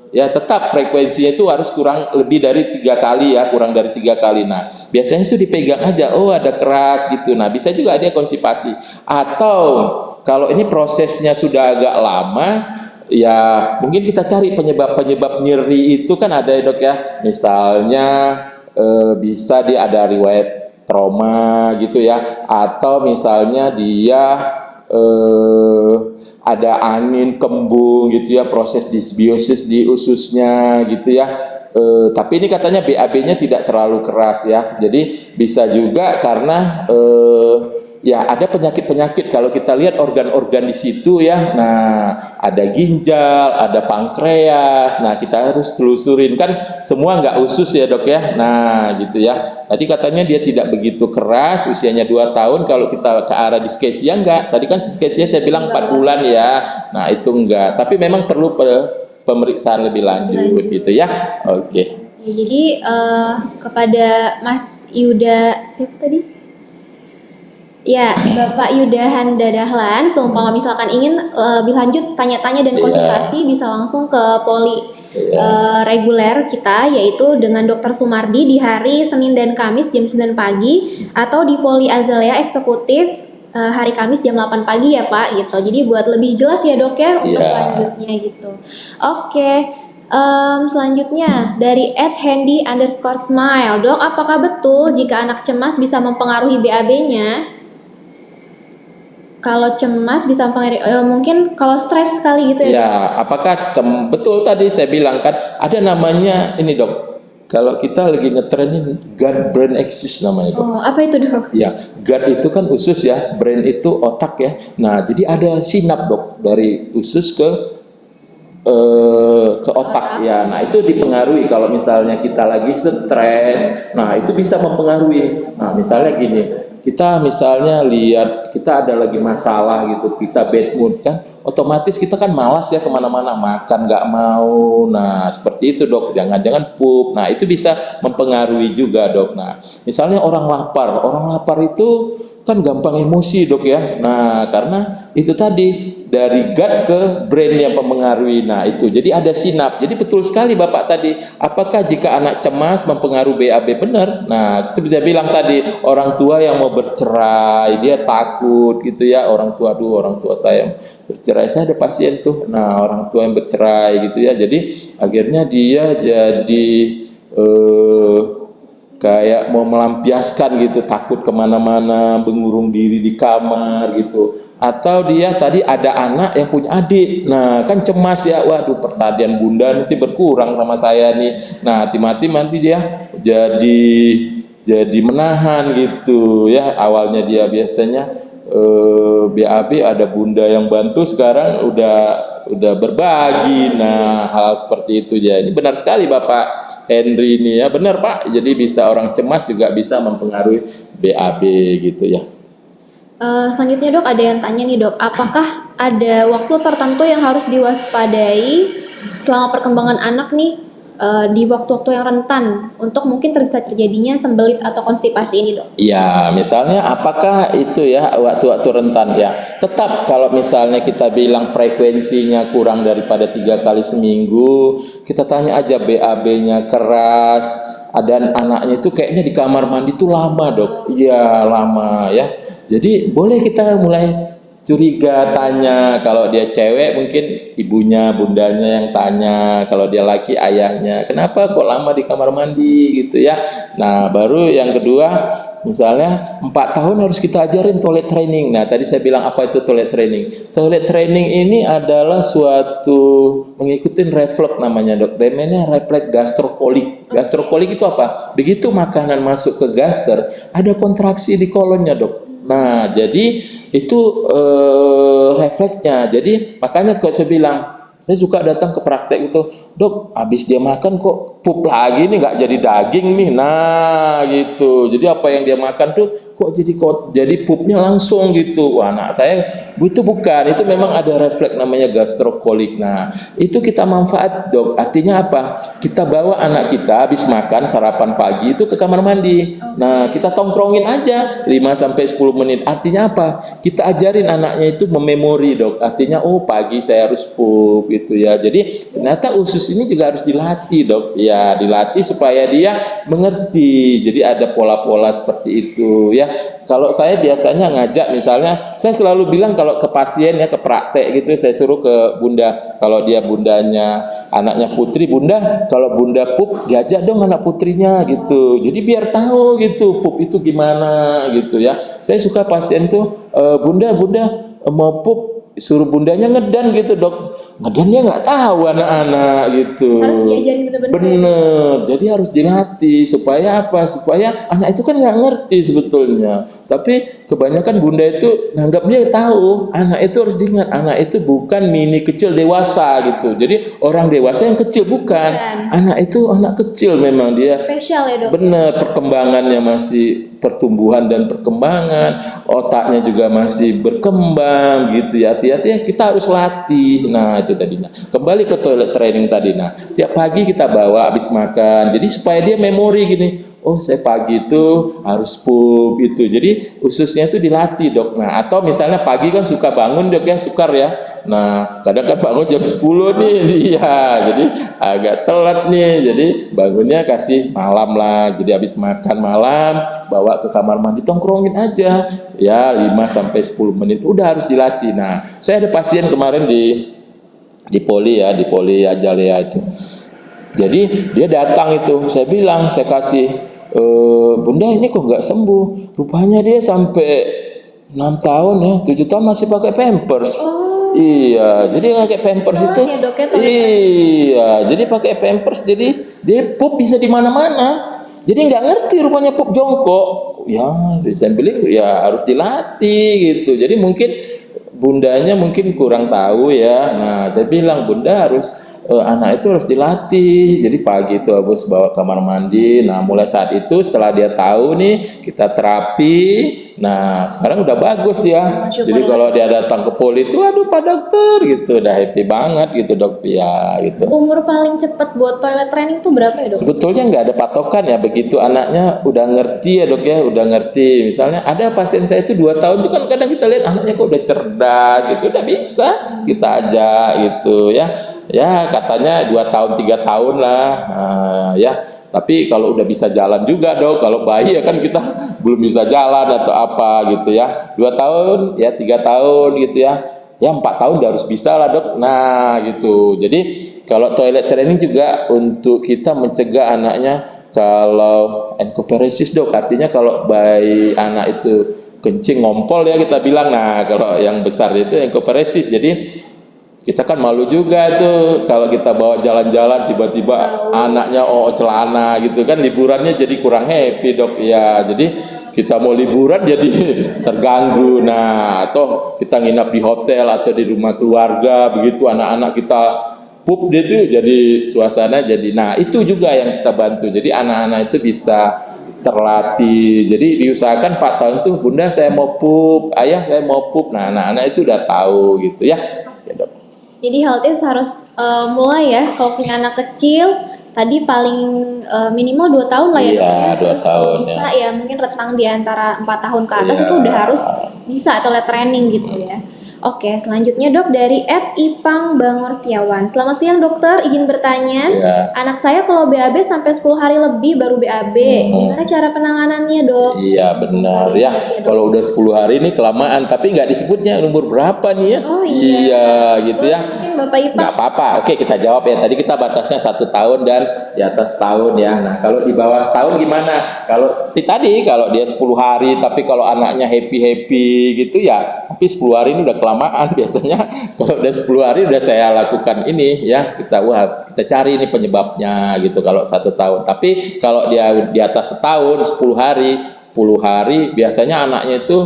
Ya tetap frekuensinya itu harus kurang lebih dari 3 kali ya, kurang dari 3 kali. Nah biasanya itu dipegang aja, oh ada keras gitu. Nah bisa juga dia konstipasi, atau kalau ini prosesnya sudah agak lama ya mungkin kita cari penyebab nyeri itu kan ada ya dok ya. Misalnya bisa dia ada riwayat trauma gitu ya, atau misalnya dia ada angin kembung gitu ya, proses disbiosis di ususnya gitu ya. Tapi ini katanya BAB-nya tidak terlalu keras ya, jadi bisa juga karena ya ada penyakit-penyakit. Kalau kita lihat organ-organ di situ ya, nah ada ginjal, ada pankreas. Nah kita harus telusurin, kan semua nggak usus ya dok ya. Nah gitu ya, tadi katanya dia tidak begitu keras, usianya 2 tahun. Kalau kita ke arah diskresia enggak, tadi kan diskresia saya bilang 4 bulan ya. Nah itu enggak, tapi memang perlu pemeriksaan lebih lanjut gitu ya. Oke. Ya, jadi kepada Mas Yuda, siapa tadi? Ya, Bapak Yuda Dahlan, seumpama misalkan ingin lebih lanjut tanya-tanya dan konsultasi, bisa langsung ke poli reguler kita, yaitu dengan Dr. Sumardi di hari Senin dan Kamis jam 9 pagi, atau di poli Azalea Eksekutif hari Kamis jam 8 pagi ya Pak, gitu. Jadi buat lebih jelas ya dok ya untuk selanjutnya gitu. Oke. Selanjutnya dari @handy_smile, dok, apakah betul jika anak cemas bisa mempengaruhi BAB-nya? Kalau cemas bisa mempengaruhi, mungkin kalau stres sekali gitu ya? Ya, apakah betul tadi saya bilang kan ada namanya ini dok. Kalau kita lagi ngetrenin gut brain axis namanya dok. Oh, apa itu dok? Ya, gut itu kan usus ya, brain itu otak ya. Nah, jadi ada sinap dok dari usus ke otak ya. Nah itu dipengaruhi kalau misalnya kita lagi stres. Nah itu bisa mempengaruhi. Nah misalnya gini, kita misalnya lihat kita ada lagi masalah gitu, kita bad mood kan, otomatis kita kan malas ya kemana-mana, makan nggak mau. Nah seperti itu dok, jangan-jangan pup. Nah itu bisa mempengaruhi juga dok. Nah misalnya orang lapar itu kan gampang emosi dok ya. Nah karena itu tadi dari gut ke brain yang mempengaruhi. Nah itu jadi ada sinap. Jadi betul sekali bapak tadi, apakah jika anak cemas mempengaruhi BAB? Benar. Nah saya bilang tadi, orang tua yang mau bercerai dia takut gitu ya, orang tua saya bercerai, saya ada pasien tuh, nah orang tua yang bercerai gitu ya, jadi akhirnya dia jadi kayak mau melampiaskan gitu, takut kemana-mana, mengurung diri di kamar gitu. Atau dia tadi ada anak yang punya adik, nah kan cemas ya, waduh perhatian bunda nanti berkurang sama saya nih. Nah mati-mati nanti dia jadi menahan gitu ya. Awalnya dia biasanya BAB ada bunda yang bantu, sekarang udah berbagi. Nah hal seperti itu ya, ini benar sekali Bapak Henry ini ya, benar Pak. Jadi bisa orang cemas juga bisa mempengaruhi BAB gitu ya. Selanjutnya dok, ada yang tanya nih dok, apakah ada waktu tertentu yang harus diwaspadai selama perkembangan anak nih? di waktu-waktu yang rentan untuk mungkin bisa terjadinya sembelit atau konstipasi ini, Dok? Ya, misalnya apakah itu ya waktu-waktu rentan ya. Tetap kalau misalnya kita bilang frekuensinya kurang daripada 3 kali seminggu, kita tanya aja BAB-nya keras, dan anaknya itu kayaknya di kamar mandi itu lama, Dok. Iya, lama ya. Jadi boleh kita mulai curiga, tanya. Kalau dia cewek mungkin ibunya, bundanya yang tanya. Kalau dia laki, ayahnya. Kenapa kok lama di kamar mandi gitu ya. Nah, baru yang kedua, misalnya 4 tahun harus kita ajarin toilet training. Nah, tadi saya bilang apa itu toilet training. Toilet training ini adalah suatu mengikuti refleks namanya, Dok. Namanya refleks gastrokolik. Gastrokolik itu apa? Begitu makanan masuk ke gaster, ada kontraksi di kolonnya, Dok. Nah, jadi itu refleksnya. Jadi makanya kok saya bilang, saya suka datang ke praktek itu, Dok, habis dia makan kok pup lagi nih, nggak jadi daging nih. Nah, gitu. Jadi apa yang dia makan tuh kok jadi pupnya langsung gitu. Wah, anak saya itu bukan, itu memang ada refleks namanya gastrokolik. Nah, itu kita manfaat, Dok. Artinya apa? Kita bawa anak kita habis makan sarapan pagi itu ke kamar mandi. Nah, kita tongkrongin aja 5 sampai 10 menit. Artinya apa? Kita ajarin anaknya itu mememori, Dok. Artinya pagi saya harus pup gitu ya. Jadi ternyata usus ini juga harus dilatih, Dok. Ya, dilatih supaya dia mengerti. Jadi ada pola-pola seperti itu ya. Kalau saya biasanya ngajak, misalnya saya selalu bilang kalau ke pasien ya, ke praktek gitu, saya suruh ke bunda. Kalau dia bundanya anaknya putri, bunda kalau bunda pup diajak dong anak putrinya gitu. Jadi biar tahu gitu pup itu gimana gitu ya. Saya suka pasien tuh bunda mau pup, suruh bundanya ngedan gitu, Dok. Ngedan dia nggak tahu anak-anak gitu. Harus diajarin bener-bener. Bener. Jadi harus dilatih supaya apa? Supaya anak itu kan nggak ngerti sebetulnya. Tapi kebanyakan bunda itu nganggap dia tahu. Anak itu harus diingat, anak itu bukan mini kecil dewasa gitu. Jadi orang dewasa yang kecil bukan. Anak itu anak kecil memang dia. Spesial ya, Dok. Bener, perkembangannya masih pertumbuhan dan perkembangan, otaknya juga masih berkembang gitu ya. Hati-hati ya, kita harus latih. Nah, itu tadi. Nah, kembali ke toilet training tadi. Nah, tiap pagi kita bawa habis makan. Jadi supaya dia memori gini. Oh, saya pagi itu harus pup itu. Jadi ususnya itu dilatih, Dok. Nah, atau misalnya pagi kan suka bangun, Dok ya, sukar ya. Nah, kadang kan bangun jam 10 nih dia. Jadi agak telat nih. Jadi bangunnya kasih malam lah. Jadi habis makan malam bawa ke kamar mandi, tongkrongin aja ya 5 sampai 10 menit, udah harus dilatih. Nah, saya ada pasien kemarin di Poli ya, di Poli Ajalea itu. Jadi dia datang itu, saya bilang, saya kasih bunda ini kok nggak sembuh. Rupanya dia sampai 6 tahun ya, 7 tahun masih pakai pampers. Iya, jadi pakai pampers itu. Ya, Dok, ya, Iya, jadi pakai pampers, jadi dia pup bisa di mana-mana. Jadi nggak ngerti rupanya pup jongkok. Ya, sampling ya harus dilatih gitu. Jadi mungkin bundanya mungkin kurang tahu ya. Nah, saya bilang bunda harus anak itu harus dilatih. Jadi pagi itu harus bawa kamar mandi. Nah, mulai saat itu setelah dia tahu nih, kita terapi. Nah, sekarang udah bagus dia. Jadi kalau dia datang ke Poli itu, aduh Pak Dokter gitu, udah happy banget gitu, Dok. Ya, gitu. Umur paling cepat buat toilet training itu berapa ya, Dok? Sebetulnya nggak ada patokan ya, begitu anaknya udah ngerti ya, Dok ya, udah ngerti. Misalnya ada pasien saya itu 2 tahun itu kan kadang kita lihat anaknya kok udah cerdas gitu, udah bisa kita ajak gitu ya. Ya katanya 2 tahun 3 tahun lah, ya. Tapi kalau udah bisa jalan juga, Dok. Kalau bayi ya kan kita belum bisa jalan atau apa gitu ya. 2 tahun ya 3 tahun gitu ya. Ya 4 tahun udah harus bisa lah, Dok. Nah gitu. Jadi kalau toilet training juga untuk kita mencegah anaknya kalau enkopresis, Dok. Artinya kalau bayi anak itu kencing ngompol ya kita bilang. Nah kalau yang besar itu enkopresis. Jadi kita kan malu juga tuh kalau kita bawa jalan-jalan tiba-tiba anaknya celana gitu kan, liburannya jadi kurang happy, Dok. Ya, jadi kita mau liburan jadi terganggu. Nah, atau kita nginap di hotel atau di rumah keluarga, begitu anak-anak kita pup dia tuh jadi suasana jadi. Nah, itu juga yang kita bantu. Jadi anak-anak itu bisa terlatih. Jadi diusahakan 4 tahun tuh, bunda saya mau pup, ayah saya mau pup. Nah, anak-anak itu udah tahu gitu ya. Ya, Dok. Jadi healthies harus mulai ya, kalau punya anak kecil tadi paling minimal 2 tahun lah ya Iya, dok ya. 2 Terus kalau tahun bisa ya. ya mungkin rentang di antara 4 tahun ke atas Iya. itu udah harus bisa toilet training gitu ya. Oke, selanjutnya dok dari @ipang Bangor Setiawan. Selamat siang dokter, izin bertanya. Iya. Anak saya kalau BAB sampai 10 hari lebih baru BAB. Gimana cara penanganannya dok? Iya benar ya. Kalau udah 10 hari ini kelamaan, tapi nggak disebutnya umur berapa nih ya? Oh iya. Iya gitu ya. Mungkin Bapak Ipang. Nggak apa-apa. Oke kita jawab ya. Tadi kita batasnya 1 tahun dan di atas tahun ya. Nah kalau di bawah setahun gimana? Kalau seperti tadi, kalau dia 10 hari, tapi kalau anaknya happy gitu ya. Tapi 10 hari ini udah kelamaan biasanya. Kalau udah 10 hari udah saya lakukan ini ya. Kita cari ini penyebabnya gitu. Kalau 1 tahun. Tapi kalau dia di atas setahun, 10 hari biasanya anaknya itu.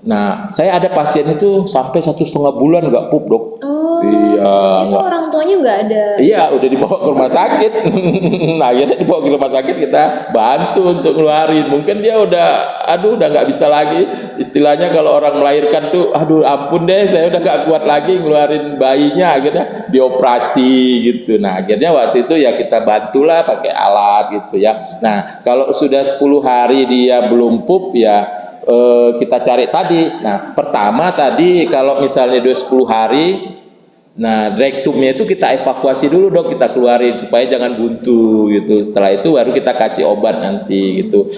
Nah, saya ada pasien itu sampai 1,5 bulan nggak pup dok. Oh, iya, itu orang tuanya nggak ada. Iya, udah dibawa ke rumah sakit. Nah, akhirnya dibawa ke rumah sakit, kita bantu untuk ngeluarin. Mungkin dia udah nggak bisa lagi. Istilahnya kalau orang melahirkan tuh, ampun deh, saya udah nggak kuat lagi ngeluarin bayinya. Akhirnya dioperasi gitu. Nah, akhirnya waktu itu ya kita bantulah pakai alat gitu ya. Nah, kalau sudah 10 hari dia belum pup ya kita cari tadi. Nah, pertama tadi kalau misalnya udah 10 hari, nah rektumnya itu kita evakuasi dulu dok, kita keluarin supaya jangan buntu gitu. Setelah itu baru kita kasih obat nanti gitu.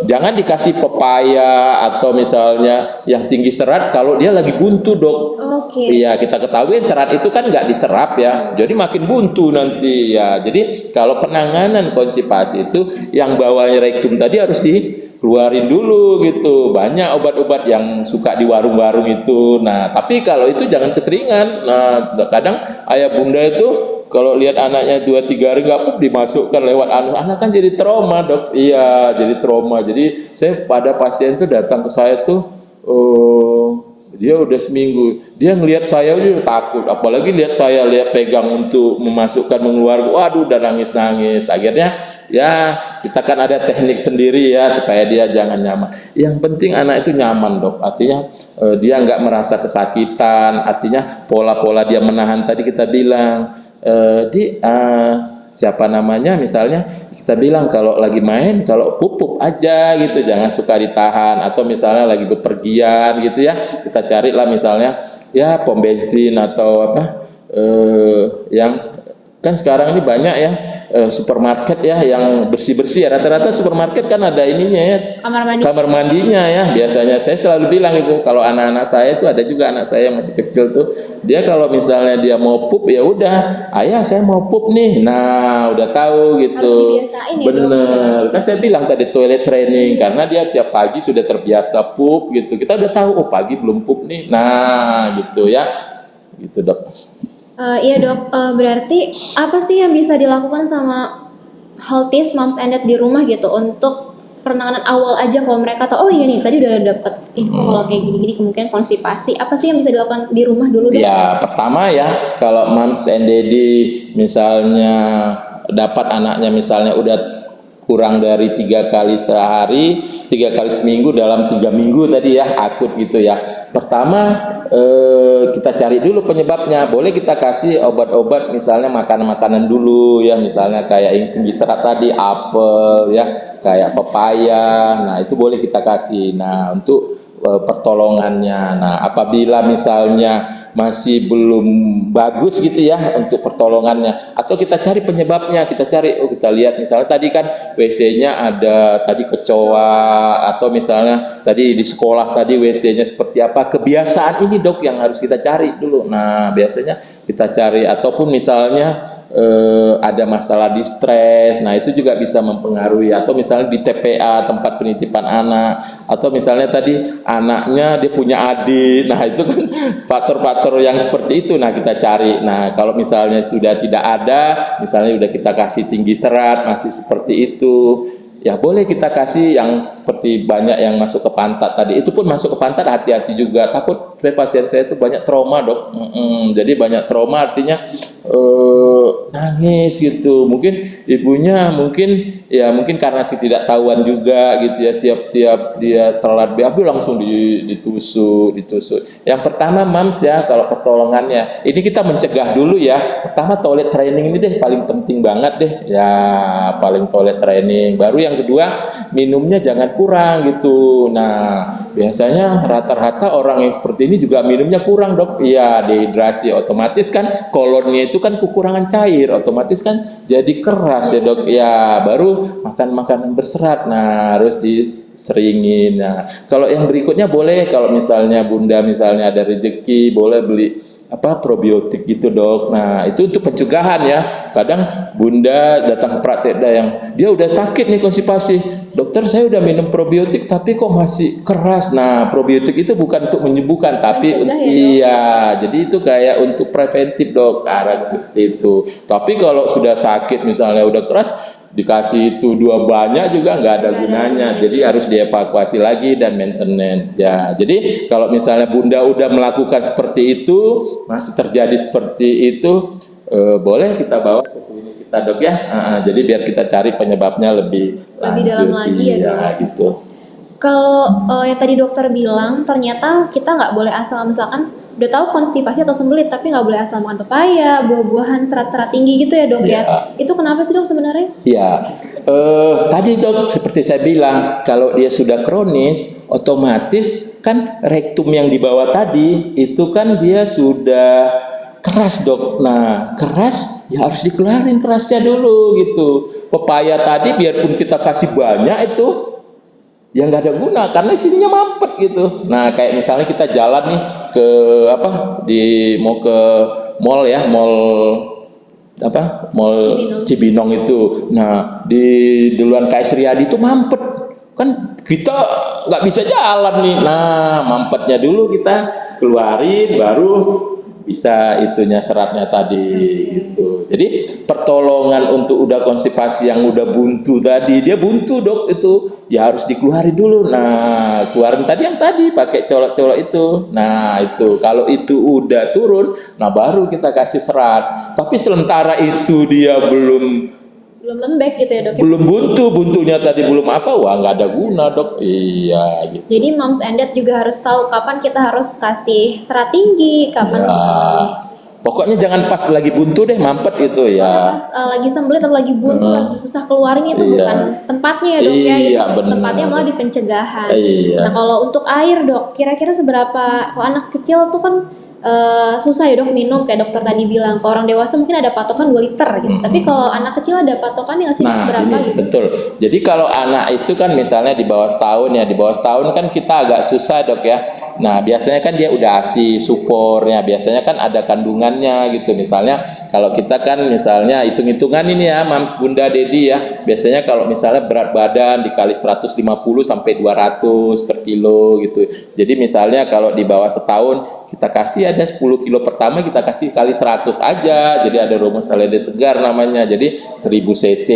Jangan dikasih pepaya atau misalnya yang tinggi serat kalau dia lagi buntu dok. Oke. Iya, kita ketahui serat itu kan nggak diserap ya, jadi makin buntu nanti ya. Jadi kalau penanganan konstipasi itu yang bawahnya rektum tadi harus dikeluarin dulu gitu. Banyak obat-obat yang suka di warung-warung itu. Nah, tapi kalau itu jangan keseringan. Nah, kadang ayah bunda itu kalau lihat anaknya 2-3 hari nggak pup dimasukkan lewat anak kan jadi trauma dok. Iya, jadi trauma. Jadi saya pada pasien tuh datang ke saya tuh. Dia udah seminggu, dia ngelihat saya dia udah takut, apalagi lihat saya pegang untuk memasukkan mengeluarkan, waduh udah nangis. Akhirnya ya kita kan ada teknik sendiri ya supaya dia jangan nyaman. Yang penting anak itu nyaman dok, artinya dia nggak merasa kesakitan, artinya pola-pola dia menahan tadi kita bilang siapa namanya, misalnya kita bilang kalau lagi main, kalau pup aja gitu, jangan suka ditahan. Atau misalnya lagi bepergian gitu ya, kita carilah misalnya ya pom bensin atau apa yang kan sekarang ini banyak ya supermarket ya yang bersih-bersih ya. Rata-rata supermarket kan ada ininya ya, kamar mandinya ya. Biasanya saya selalu bilang itu, kalau anak-anak saya itu ada juga anak saya yang masih kecil tuh, dia kalau misalnya dia mau pup ya udah, ayah saya mau pup nih, nah udah tahu gitu. Harus dibiasain ya, bener kan saya bilang tadi toilet training, karena dia tiap pagi sudah terbiasa pup gitu, kita udah tahu pagi belum pup nih, nah gitu ya, gitu dok. Iya dok, berarti apa sih yang bisa dilakukan sama Healthiest Moms and Dad di rumah gitu untuk penanganan awal aja kalau mereka tahu, oh iya nih tadi udah dapet info kalau kayak gini-gini kemungkinan konstipasi, apa sih yang bisa dilakukan di rumah dulu dok? Ya pertama ya, kalau moms and daddy misalnya dapat anaknya misalnya udah kurang dari 3 kali sehari, 3 kali seminggu dalam 3 minggu tadi ya, akut gitu ya. Pertama kita cari dulu penyebabnya. Boleh kita kasih obat-obat, misalnya makanan-makanan dulu ya, misalnya kayak yang tinggi serat tadi, apel ya, kayak pepaya. Nah itu boleh kita kasih. Nah untuk pertolongannya. Nah, apabila misalnya masih belum bagus gitu ya untuk pertolongannya, atau kita cari penyebabnya, kita lihat misalnya tadi kan WC-nya ada tadi kecoa, atau misalnya tadi di sekolah tadi WC-nya seperti apa, kebiasaan ini dok yang harus kita cari dulu. Nah, biasanya kita cari, ataupun misalnya ada masalah di stres, nah itu juga bisa mempengaruhi. Atau misalnya di TPA, tempat penitipan anak, atau misalnya tadi anaknya dia punya adik, nah itu kan faktor-faktor yang seperti itu. Nah kita cari. Nah kalau misalnya sudah tidak ada, misalnya udah kita kasih tinggi serat masih seperti itu, ya boleh kita kasih yang seperti banyak yang masuk ke pantat tadi. Itu pun masuk ke pantat hati-hati juga, takut Supaya pasien saya itu banyak trauma dok. Jadi banyak trauma artinya nangis gitu. Mungkin ibunya mungkin karena ketidaktahuan juga gitu ya. Tiap dia telat BAB langsung ditusuk. Yang pertama mams ya kalau pertolongannya, ini kita mencegah dulu ya. Pertama toilet training ini deh paling penting banget deh. Ya paling toilet training. Baru yang kedua minumnya jangan kurang gitu. Nah biasanya rata-rata orang yang seperti ini juga minumnya kurang dok. Iya dehidrasi, otomatis kan kolonnya itu kan kekurangan cair, otomatis kan jadi keras ya dok. Ya baru makan makanan berserat. Nah harus diseringin. Nah kalau yang berikutnya boleh kalau misalnya bunda misalnya ada rezeki boleh beli probiotik gitu dok. Nah itu untuk pencegahan ya. Kadang bunda datang ke praktek yang dia udah sakit nih konstipasi, dokter saya udah minum probiotik tapi kok masih keras. Nah probiotik itu bukan untuk menyembuhkan tapi iya jadi itu kayak untuk preventif dok, arah seperti itu. Tapi kalau sudah sakit misalnya udah keras dikasih itu 2 banyak juga nggak ada gunanya, jadi harus dievakuasi lagi dan maintenance ya. Jadi kalau misalnya bunda udah melakukan seperti itu masih terjadi seperti itu, boleh kita bawa ke klinik kita dok ya. Jadi biar kita cari penyebabnya lebih dalam lagi ya dok gitu. Kalau yang tadi dokter bilang ternyata kita nggak boleh asal misalkan udah tahu konstipasi atau sembelit tapi nggak boleh asal makan pepaya, buah-buahan serat-serat tinggi gitu ya dok ya. Itu kenapa sih dok sebenarnya? Ya, tadi dok seperti saya bilang kalau dia sudah kronis, otomatis kan rektum yang di bawah tadi itu kan dia sudah keras dok. Nah keras ya harus dikeluarin kerasnya dulu gitu. Pepaya tadi biarpun kita kasih banyak itu ya nggak ada guna karena sininya mampet gitu. Nah kayak misalnya kita jalan nih ke mau ke mall ya, mall Cibinong itu. Nah di duluan KS Riyadi itu mampet kan, kita nggak bisa jalan nih. Nah mampetnya dulu kita keluarin baru bisa itunya seratnya tadi gitu. Jadi pertolongan untuk udah konstipasi yang udah buntu tadi, dia buntu dok itu ya harus dikeluarin dulu. Nah keluarin tadi yang tadi pakai colok-colok itu. Nah itu kalau itu udah turun, nah baru kita kasih serat. Tapi sementara itu dia belum lembek gitu ya dok? Belum buntunya tadi belum wah nggak ada guna dok. Iya gitu. Jadi moms and dad juga harus tahu kapan kita harus kasih serat tinggi, kapan pokoknya jangan pas lagi buntu deh mampet itu ya. Pas lagi sembelit atau lagi buntu lagi susah keluarin itu bukan tempatnya ya dok ya. Itu tempatnya malah di pencegahan. Nah kalau untuk air dok, kira-kira seberapa, kalau anak kecil tuh kan susah ya dok minum kayak dokter tadi bilang. Kalau orang dewasa mungkin ada patokan 2 liter gitu. Tapi kalau anak kecil ada patokannya nggak sih berapa ini, gitu? Betul. Jadi kalau anak itu kan misalnya di bawah setahun ya, di bawah setahun kan kita agak susah dok ya. Nah biasanya kan dia udah ASI, supornya biasanya kan ada kandungannya gitu. Misalnya kalau kita kan misalnya hitung-hitungan ini ya mams, bunda, dedi ya. Biasanya kalau misalnya berat badan dikali 150 sampai 200 per kilo gitu. Jadi misalnya kalau di bawah setahun kita kasih ada 10 kilo pertama kita kasih kali 100 aja. Jadi ada rumus led segar namanya. Jadi 1000 cc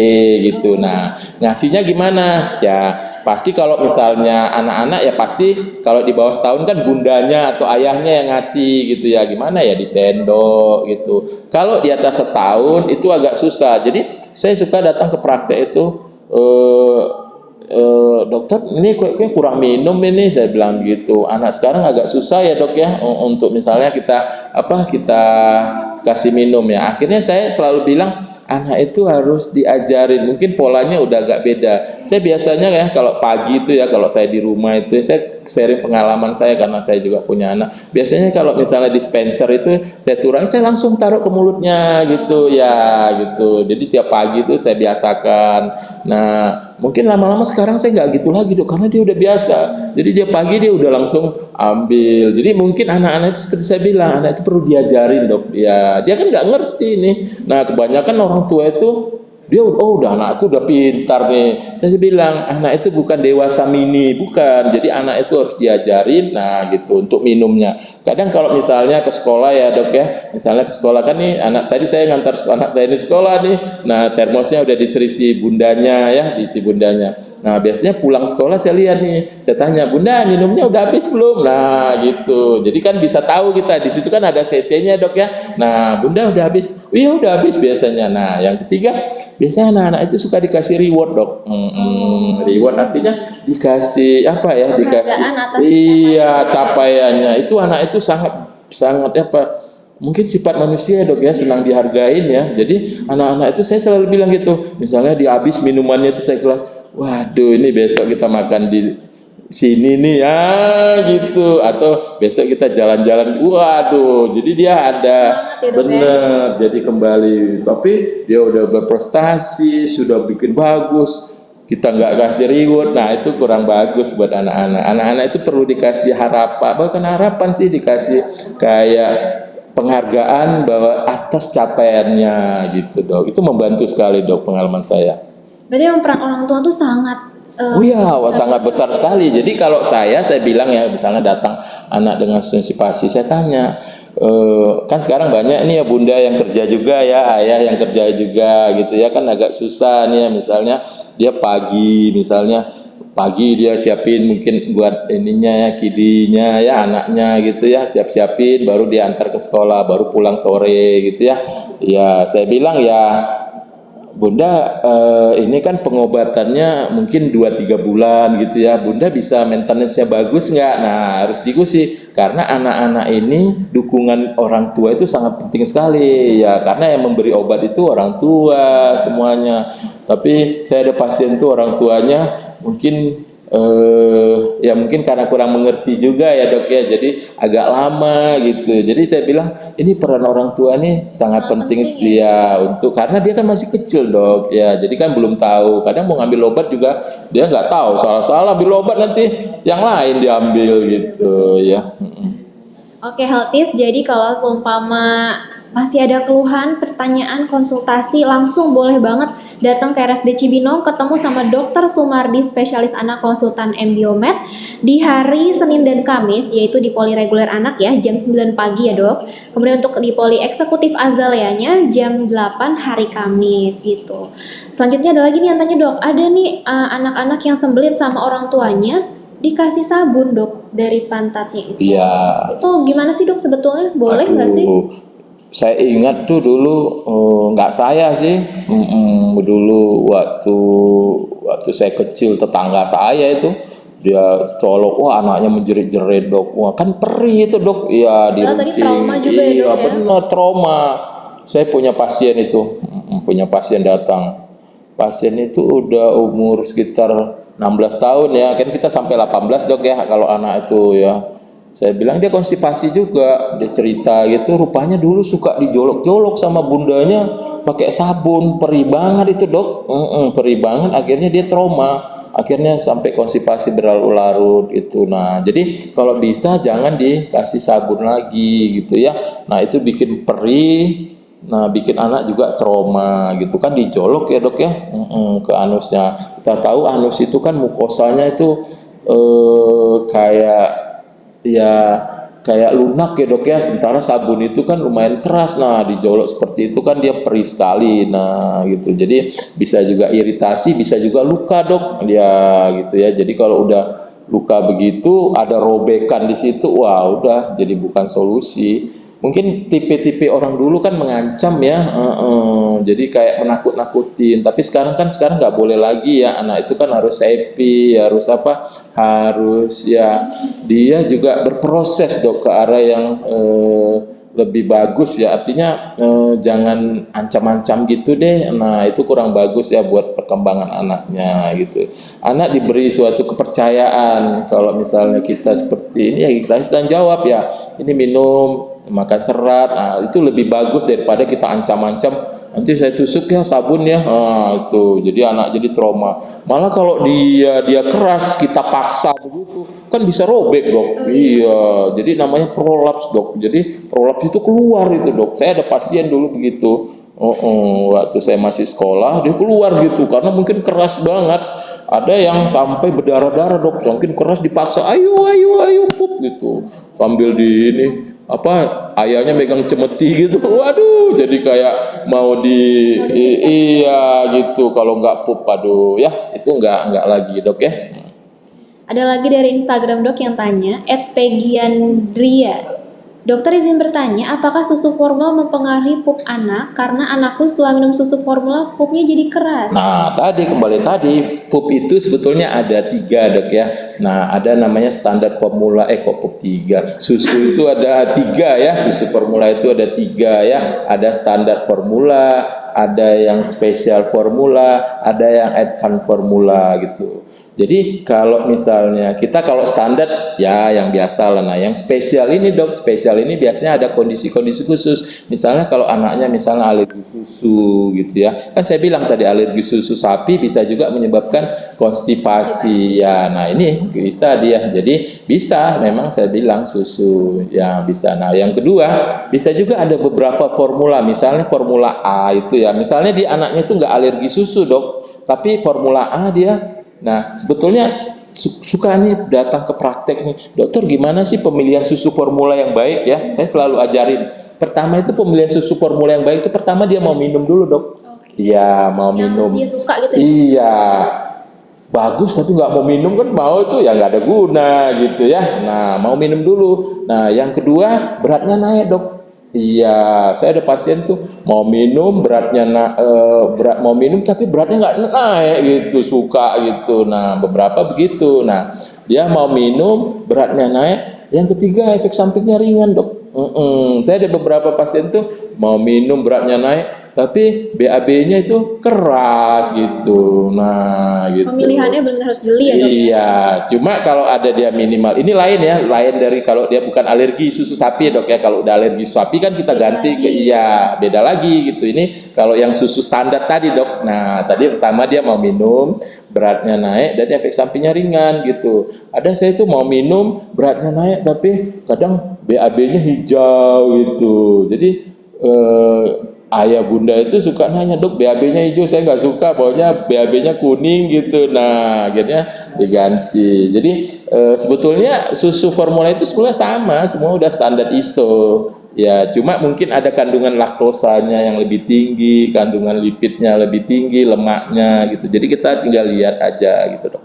gitu. Nah ngasihnya gimana? Ya pasti kalau misalnya anak-anak ya pasti kalau di bawah setahun kan bundanya atau ayahnya yang ngasih gitu ya. Gimana ya, di sendok gitu. Kalau di atas setahun itu agak susah. Jadi saya suka datang ke praktek itu, dokter ini kayaknya kurang minum ini, saya bilang gitu. Anak sekarang agak susah ya dok ya untuk misalnya kita kasih minum ya. Akhirnya saya selalu bilang anak itu harus diajarin, mungkin polanya udah agak beda. Saya biasanya ya kalau pagi itu ya, kalau saya di rumah itu saya sharing pengalaman saya karena saya juga punya anak. Biasanya kalau misalnya dispenser itu saya turangi, saya langsung taruh ke mulutnya gitu ya gitu. Jadi tiap pagi itu saya biasakan. Nah mungkin lama-lama sekarang saya nggak gitu lagi dok, karena dia udah biasa. Jadi dia pagi dia udah langsung ambil. Jadi mungkin anak-anak itu seperti saya bilang, anak itu perlu diajarin dok. Ya dia kan nggak ngerti nih. Nah kebanyakan orang tua itu dia udah anakku udah pintar nih. Saya bilang anak itu bukan dewasa mini, bukan. Jadi anak itu harus diajarin. Nah gitu untuk minumnya. Kadang kalau misalnya ke sekolah ya dok ya, misalnya ke sekolah kan nih anak tadi saya ngantar anak saya di sekolah nih. Nah termosnya udah diterisi bundanya ya, diisi bundanya. Nah biasanya pulang sekolah saya lihat nih, saya tanya, Bunda minumnya udah habis belum? Nah gitu, jadi kan bisa tahu kita di situ kan ada CC-nya dok ya. Nah Bunda udah habis, iya udah habis biasanya. Nah yang ketiga, biasanya anak-anak itu suka dikasih reward dok. Reward artinya dikasih apa ya? Dikasih, Penghargaan atas iya capaiannya. Itu anak itu sangat sangat apa? Mungkin sifat manusia dok ya, senang dihargain ya. Jadi anak-anak itu saya selalu bilang gitu, misalnya di habis minumannya itu saya kelas, waduh ini besok kita makan di sini nih ya gitu, atau besok kita jalan-jalan, waduh jadi dia ada semangat ya dok ya. bener, jadi kembali, tapi dia udah berprestasi, sudah bikin bagus, kita nggak kasih reward, nah itu kurang bagus buat anak-anak. Anak-anak itu perlu dikasih harapan, bukan harapan sih, dikasih kayak penghargaan bahwa atas capaiannya gitu dok. Itu membantu sekali dok, pengalaman saya. Berarti yang peran orang tua tuh sangat Oh iya, sangat besar sekali. Jadi kalau saya bilang ya, misalnya datang anak dengan sensipasi, saya tanya, kan sekarang banyak nih ya bunda yang kerja juga ya, ayah yang kerja juga gitu ya, kan agak susah nih ya, misalnya dia pagi dia siapin mungkin buat ininya ya, kidinya ya, anaknya gitu ya, siapin baru diantar ke sekolah, baru pulang sore gitu ya. Ya saya bilang ya Bunda, ini kan pengobatannya mungkin 2-3 bulan gitu ya. Bunda bisa maintenance-nya bagus nggak? Nah, harus diikuti karena anak-anak ini dukungan orang tua itu sangat penting sekali ya. Karena yang memberi obat itu orang tua semuanya. Tapi saya ada pasien tuh orang tuanya mungkin ya mungkin karena kurang mengerti juga ya dok ya, jadi agak lama gitu. Jadi saya bilang ini peran orang tua nih sangat penting sih ya, untuk karena dia kan masih kecil dok ya, jadi kan belum tahu, kadang mau ngambil obat juga dia nggak tahu, salah-salah ambil obat nanti yang lain diambil gitu ya. Oke, Healthies, jadi kalau seumpama masih ada keluhan, pertanyaan, konsultasi, langsung boleh banget datang ke RSUD Cibinong, ketemu sama Dr. Sumardi, spesialis anak konsultan Embiomed, di hari Senin dan Kamis, yaitu di poli reguler anak ya, jam 9 pagi ya dok. Kemudian untuk di poli eksekutif azaleanya, jam 8 hari Kamis gitu. Selanjutnya ada lagi nih yang tanya dok, ada nih anak-anak yang sembelit sama orang tuanya, dikasih sabun dok dari pantatnya itu. Iya. Itu gimana sih dok sebetulnya? Boleh nggak sih? Saya ingat tuh dulu, nggak saya sih, dulu waktu saya kecil tetangga saya itu dia colok, wah anaknya menjerit-jerit dok, wah kan perih itu dok, iya di Tadi trauma juga ya dok iya ya? benar trauma. Saya punya pasien itu, punya pasien datang, pasien itu udah umur sekitar 16 tahun ya, kan kita sampai 18 dok ya kalau anak itu ya. Saya bilang dia konstipasi juga, dia cerita gitu, rupanya dulu suka dijolok-jolok sama bundanya pakai sabun, perih banget itu dok, perih banget, akhirnya dia trauma, akhirnya sampai konstipasi berlarut-larut itu. Nah jadi kalau bisa jangan dikasih sabun lagi gitu ya, nah itu bikin perih. Nah, bikin anak juga trauma gitu kan, dijolok ya dok ya, ke anusnya. Kita tahu anus itu kan mukosanya itu kayak ya kayak lunak ya dok ya, sementara sabun itu kan lumayan keras. Nah dijolok seperti itu kan dia perih sekali, nah gitu, jadi bisa juga iritasi, bisa juga luka dok dia gitu ya. Jadi kalau udah luka begitu ada robekan di situ, wah udah jadi bukan solusi. Mungkin tipe-tipe orang dulu kan mengancam ya, jadi kayak menakut-nakutin. Tapi sekarang nggak boleh lagi ya, anak itu kan harus happy, harus apa, harus ya dia juga berproses dok ke arah yang lebih bagus ya. Artinya jangan ancam-ancam gitu deh. Nah itu kurang bagus ya buat perkembangan anaknya gitu. Anak diberi suatu kepercayaan, kalau misalnya kita seperti ini ya kita harus tanggung jawab ya. Ini minum, makan serat, nah itu lebih bagus daripada kita ancam-ancam nanti saya tusuk ya sabun ya, nah itu jadi anak jadi trauma. Malah kalau dia keras kita paksa begitu kan bisa robek dok. Iya, jadi namanya prolaps dok, jadi prolaps itu keluar itu dok. Saya ada pasien dulu begitu, waktu saya masih sekolah dia keluar gitu karena mungkin keras banget. Ada yang sampai berdarah-darah dok, mungkin keras dipaksa, ayo pup gitu, sambil di ini apa ayahnya megang cemeti gitu, waduh, jadi kayak mau di iya gitu, kalau nggak pup, aduh ya itu nggak lagi dok ya. Ada lagi dari Instagram dok yang tanya, @pegiandria. Dokter izin bertanya, apakah susu formula mempengaruhi pup anak? Karena anakku setelah minum susu formula, pupnya jadi keras. Nah, kembali tadi, pup itu sebetulnya ada 3 dok ya. Nah, ada namanya standar formula, kok pup 3? Susu itu ada 3 ya, susu formula itu ada 3 ya. Ada standar formula, ada yang spesial formula, ada yang advance formula gitu. Jadi kalau misalnya kita kalau standar ya yang biasa lah. Nah yang spesial ini dok, spesial ini biasanya ada kondisi-kondisi khusus. Misalnya kalau anaknya misalnya alergi susu gitu ya. Kan saya bilang tadi alergi susu sapi bisa juga menyebabkan konstipasi ya. Nah ini bisa dia. Jadi bisa memang saya bilang susu yang bisa. Nah yang kedua bisa juga ada beberapa formula. Misalnya formula A itu ya. Misalnya di anaknya itu nggak alergi susu dok. Tapi formula A dia. Nah, sebetulnya suka nih datang ke praktek nih, dokter gimana sih pemilihan susu formula yang baik ya? Saya selalu ajarin. Pertama itu pemilihan susu formula yang baik itu pertama dia mau minum dulu dok. Iya, mau Yang minum. dia suka gitu ya? Iya, bagus tapi nggak mau minum kan mau itu ya nggak ada guna gitu ya. Nah, mau minum dulu. Nah, yang kedua beratnya naik dok. Iya, saya ada pasien tuh mau minum berat mau minum tapi beratnya nggak naik gitu, suka gitu. Nah, beberapa begitu. Nah, dia mau minum beratnya naik. Yang ketiga efek sampingnya ringan dok. Saya ada beberapa pasien tuh mau minum beratnya naik tapi BAB-nya itu keras gitu. Nah, gitu. Pemilihannya benar harus jeli ya dok? Iya, cuma kalau ada dia minimal, ini lain ya, lain dari kalau dia bukan alergi susu sapi dok ya. Kalau udah alergi susu sapi kan kita Beda ganti ke lagi. iya, beda lagi gitu. Ini kalau yang susu standar tadi dok. Nah, tadi pertama dia mau minum, beratnya naik dan efek sampingnya ringan gitu. Ada saya itu mau minum, beratnya naik tapi kadang BAB-nya hijau gitu. Jadi ayah bunda itu suka nanya dok BAB-nya hijau, saya nggak suka, pokoknya BAB-nya kuning gitu. Nah akhirnya diganti. Jadi sebetulnya susu formula itu sebenarnya sama, semua udah standar ISO ya, cuma mungkin ada kandungan laktosanya yang lebih tinggi, kandungan lipidnya lebih tinggi, lemaknya gitu. Jadi kita tinggal lihat aja gitu dok.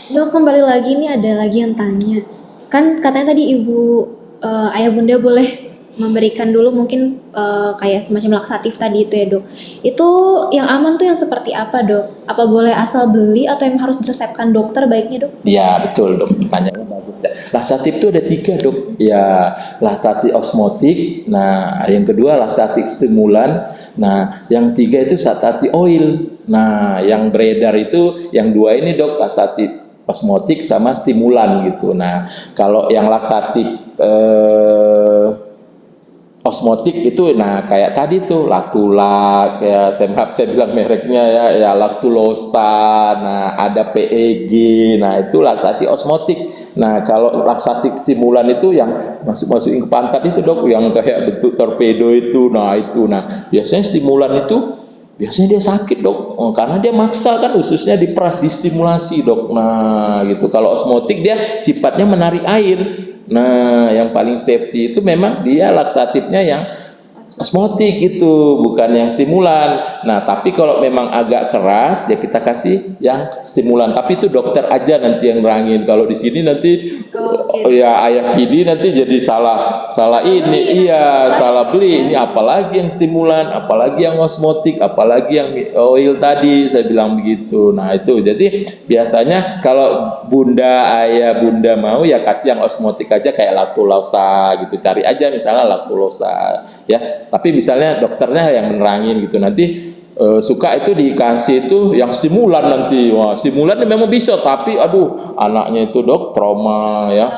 Dok, kembali lagi nih ada lagi yang tanya. Kan katanya tadi ayah bunda boleh memberikan dulu mungkin kayak semacam laksatif tadi itu ya dok. Itu yang aman tuh yang seperti apa dok? Apa boleh asal beli atau yang harus diresepkan dokter baiknya dok? Ya betul dok, pertanyaannya bagus ya. Laksatif itu ada 3 dok. Ya laksatif osmotik. Nah yang kedua laksatif stimulan. Nah yang 3 itu laksatif oil. Nah yang beredar itu yang 2 ini dok, laksatif osmotik sama stimulan gitu. Nah kalau yang laksatif osmotik itu nah kayak tadi tuh Lactulak ya, saya bilang mereknya ya Lactulosa, nah ada PEG, nah itu laksatif osmotik. Nah kalau laksatif stimulan itu yang masukin ke pantat itu dok, yang kayak bentuk torpedo itu. Nah biasanya stimulan itu biasanya dia sakit dok, karena dia maksa kan ususnya diperas, distimulasi dok. Nah gitu. Kalau osmotik dia sifatnya menarik air. Nah, yang paling safety itu memang dia laksatifnya yang osmotik itu, bukan yang stimulan. Nah, tapi kalau memang agak keras, ya kita kasih yang stimulan. Tapi itu dokter aja nanti yang nerangin. Kalau di sini nanti, ya ayah PD nanti jadi salah ini, iya salah beli. Ini apalagi yang stimulan, apalagi yang osmotik, apalagi yang oil tadi. Saya bilang begitu. Nah itu, jadi biasanya kalau ayah bunda mau ya kasih yang osmotik aja kayak Lactulosa gitu. Cari aja misalnya Lactulosa, ya. Tapi misalnya dokternya yang menerangin gitu, nanti suka itu dikasih itu yang stimulan nanti. Wah stimulan memang bisa, tapi aduh anaknya itu dok trauma ya.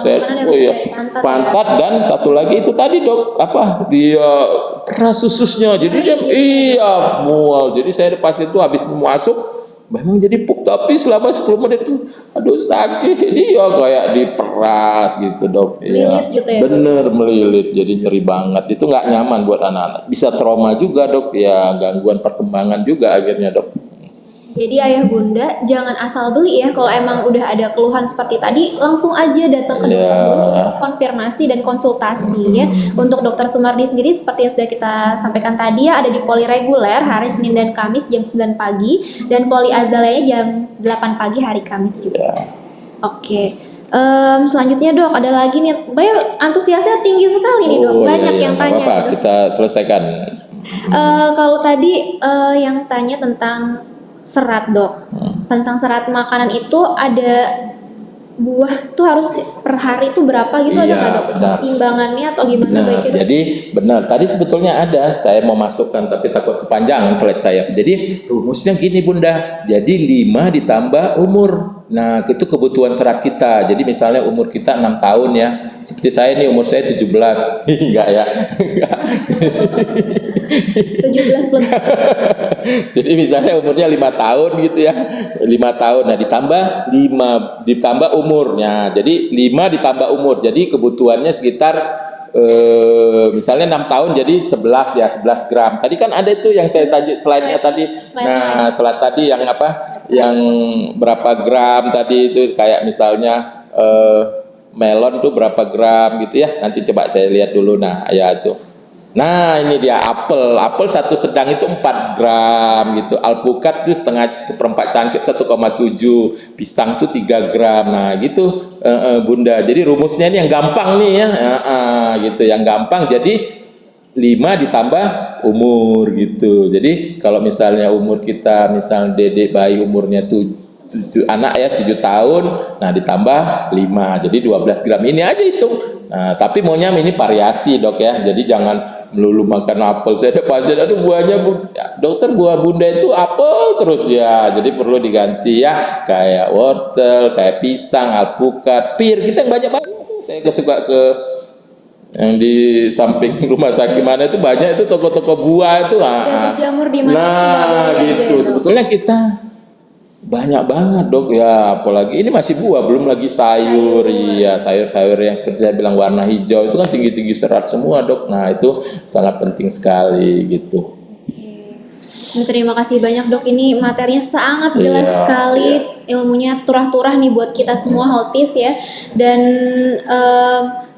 Pantat dan satu lagi itu tadi dok apa dia keras ususnya, jadi dia iya mual. Jadi saya pasien itu habis masuk memang jadi pup, tapi selama 10 menit tuh aduh sakit, ini ya kayak diperas gitu dok. Melilit gitu ya, bener melilit, jadi nyeri banget, itu nggak nyaman buat anak-anak, bisa trauma juga dok ya, gangguan perkembangan juga akhirnya dok. Jadi ayah bunda jangan asal beli ya, kalau emang udah ada keluhan seperti tadi langsung aja datang ke dokter dulu Ya, untuk konfirmasi dan konsultasi ya. Untuk dokter Sumardi sendiri seperti yang sudah kita sampaikan tadi ya, ada di poli reguler hari Senin dan Kamis jam 9 pagi dan poli azalea jam 8 pagi hari Kamis juga. ya. Oke. Selanjutnya dok, ada lagi nih, banyak antusiasnya tinggi sekali nih dok, Oh iya, banyak iya, yang nggak tanya apa-apa, nih, dok. kita selesaikan. Kalau tadi yang tanya tentang serat dok, tentang serat makanan itu ada buah tuh harus per hari itu berapa gitu, ada Iya, nggak dok? benar. Timbangannya atau gimana Benar, baiknya dok? jadi benar. Tadi sebetulnya ada, saya mau masukkan tapi takut kepanjangan slide saya. Jadi rumusnya gini Bunda, jadi 5 ditambah umur. Nah, itu kebutuhan serat kita. Jadi misalnya umur kita 6 tahun ya. Seperti saya nih, umur saya 17. Enggak ya. Enggak. 17 plus. Jadi misalnya umurnya 5 tahun gitu ya, 5 tahun. Nah ditambah 5 ditambah umurnya. Jadi 5 ditambah umur. Jadi kebutuhannya sekitar misalnya 6 tahun jadi 11 ya, 11 gram. Tadi kan ada itu yang saya tadi slide-nya tadi. Nah, slide tadi yang apa? Yang berapa gram tadi itu kayak misalnya melon tuh berapa gram gitu ya. Nanti coba saya lihat dulu. Nah, ya itu. Nah ini dia apel, apel satu sedang itu 4 gram gitu, alpukat itu setengah seperempat cangkir 1,7, pisang tuh 3 gram. Nah gitu Bunda, jadi rumusnya ini yang gampang nih ya, gitu yang gampang. Jadi 5 ditambah umur gitu. Jadi kalau misalnya umur kita, misalnya dedek bayi umurnya 7 anak ya 7 tahun, nah ditambah 5 jadi 12 gram ini aja itu. Nah, tapi maunya ini variasi dok ya, jadi jangan melulu makan apel. Saya ada pasien, aduh buahnya dokter buah bunda itu apel terus ya, jadi perlu diganti ya, kayak wortel, kayak pisang, alpukat, pir, kita yang banyak banget. Saya suka ke yang di samping rumah sakit mana itu banyak itu toko-toko buah itu. Dan jamur di mana Nah tinggal beli aja gitu, itu. sebetulnya kita banyak banget dok ya, apalagi ini masih buah, belum lagi sayur. Iya, sayur-sayur yang seperti saya bilang warna hijau itu kan tinggi-tinggi serat semua dok. Nah itu sangat penting sekali gitu. Terima kasih banyak dok, ini materinya sangat jelas Iya, sekali, ilmunya turah-turah nih buat kita semua healthies ya. Dan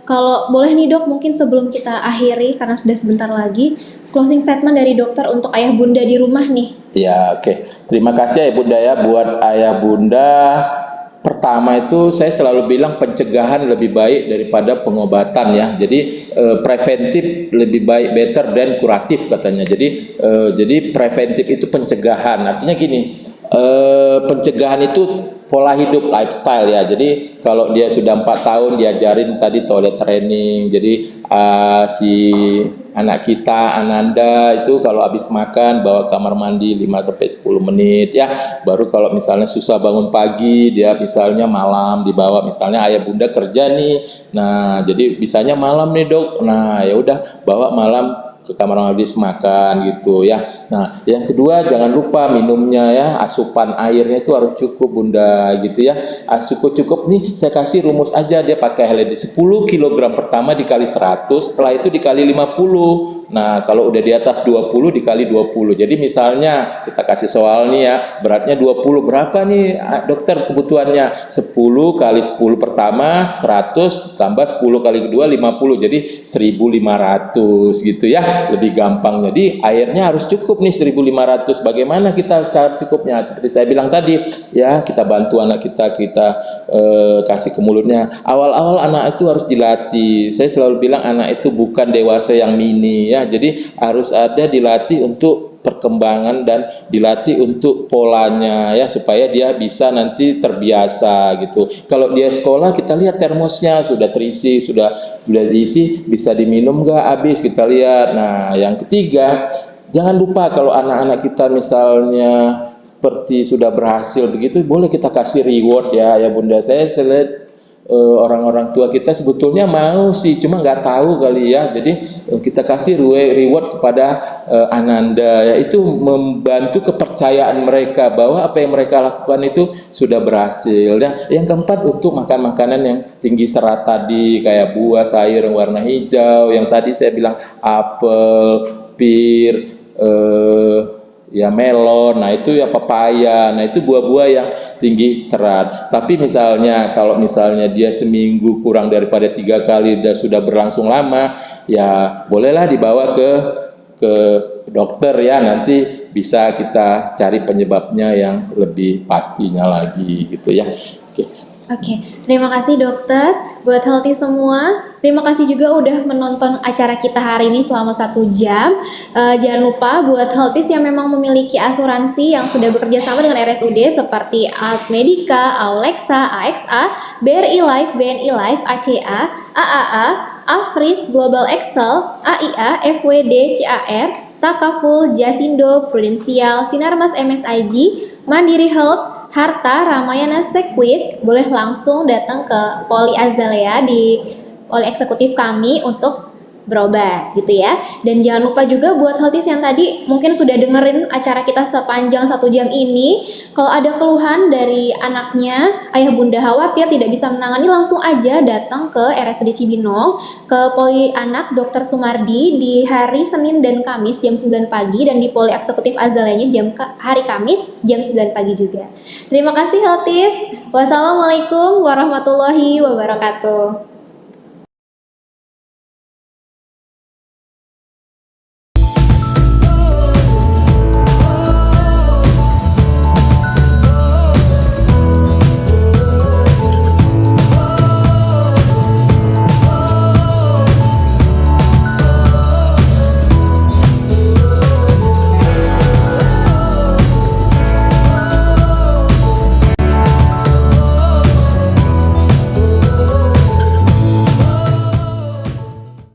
kalau boleh nih dok, mungkin sebelum kita akhiri karena sudah sebentar lagi, closing statement dari dokter untuk ayah bunda di rumah nih. Ya, oke. Terima kasih ya Bunda ya, buat ayah bunda. Pertama itu saya selalu bilang pencegahan lebih baik daripada pengobatan ya. Jadi preventif lebih baik, better than kuratif katanya. Jadi preventif itu pencegahan. Artinya gini, pencegahan itu pola hidup, lifestyle ya. Jadi kalau dia sudah 4 tahun diajarin tadi toilet training. Jadi si anak kita Ananda itu kalau habis makan bawa kamar mandi 5 sampai 10 menit ya. Baru kalau misalnya susah bangun pagi, dia misalnya malam dibawa, misalnya ayah bunda kerja nih. Nah, jadi bisanya malam nih, Dok. Nah, ya udah bawa malam ke kamar mandi makan gitu ya. Nah, yang kedua jangan lupa minumnya ya, asupan airnya itu harus cukup Bunda gitu ya. Cukup nih saya kasih rumus aja, dia pakai LED 10 kg pertama dikali 100, setelah itu dikali 50. Nah, kalau udah di atas 20 dikali 20. Jadi misalnya kita kasih soal nih ya, beratnya 20, berapa nih dokter kebutuhannya? 10 kali 10 pertama 100 tambah 10 kali kedua 50, jadi 1500 gitu ya. Lebih gampang. Jadi airnya harus cukup nih 1500. Bagaimana kita cara cukupnya? Seperti saya bilang tadi ya, kita bantu anak kita kasih ke mulutnya. Awal-awal anak itu harus dilatih. Saya selalu bilang anak itu bukan dewasa yang mini ya. Jadi harus ada dilatih untuk perkembangan dan dilatih untuk polanya ya, supaya dia bisa nanti terbiasa gitu. Kalau dia sekolah kita lihat termosnya sudah terisi, sudah diisi, bisa diminum nggak habis, kita lihat. Nah yang ketiga, jangan lupa kalau anak-anak kita misalnya seperti sudah berhasil begitu, boleh kita kasih reward ya bunda. Saya lihat orang-orang tua kita sebetulnya mau sih, cuma nggak tahu kali ya. Jadi kita kasih reward kepada Ananda ya, itu membantu kepercayaan mereka bahwa apa yang mereka lakukan itu sudah berhasil ya. Yang keempat, untuk makan makanan yang tinggi serat tadi, kayak buah, sayur yang warna hijau, yang tadi saya bilang apel, pir, ya melon, nah itu ya pepaya, nah itu buah-buah yang tinggi serat. Tapi misalnya kalau misalnya dia seminggu kurang daripada 3 kali dan sudah berlangsung lama, ya bolehlah dibawa ke dokter ya, nanti bisa kita cari penyebabnya yang lebih pastinya lagi gitu ya. Oke. Oke, terima kasih dokter buat healthy semua. Terima kasih juga udah menonton acara kita hari ini selama 1 jam. Jangan lupa buat healthy yang memang memiliki asuransi yang sudah bekerja sama dengan RSUD seperti Alt Medica, Aulexa, AXA, BRI Life, BNI Life, ACA, AAA, Afris, Global Excel, AIA, FWD, CAR, Takaful, Jasindo, Prudensial, Sinarmas MSIG, Mandiri Health, Harta, Ramayana, Sekwis, boleh langsung datang ke Poli Azalea di Poli Eksekutif kami untuk berobat gitu ya. Dan jangan lupa juga buat healthies yang tadi mungkin sudah dengerin acara kita sepanjang 1 jam ini, kalau ada keluhan dari anaknya, ayah bunda khawatir tidak bisa menangani, langsung aja datang ke RSUD Cibinong, ke Poli Anak Dr. Sumardi di hari Senin dan Kamis jam 9 pagi dan di Poli Eksekutif Azaleanya hari Kamis jam 9 pagi juga. Terima kasih healthies. Wassalamualaikum warahmatullahi wabarakatuh.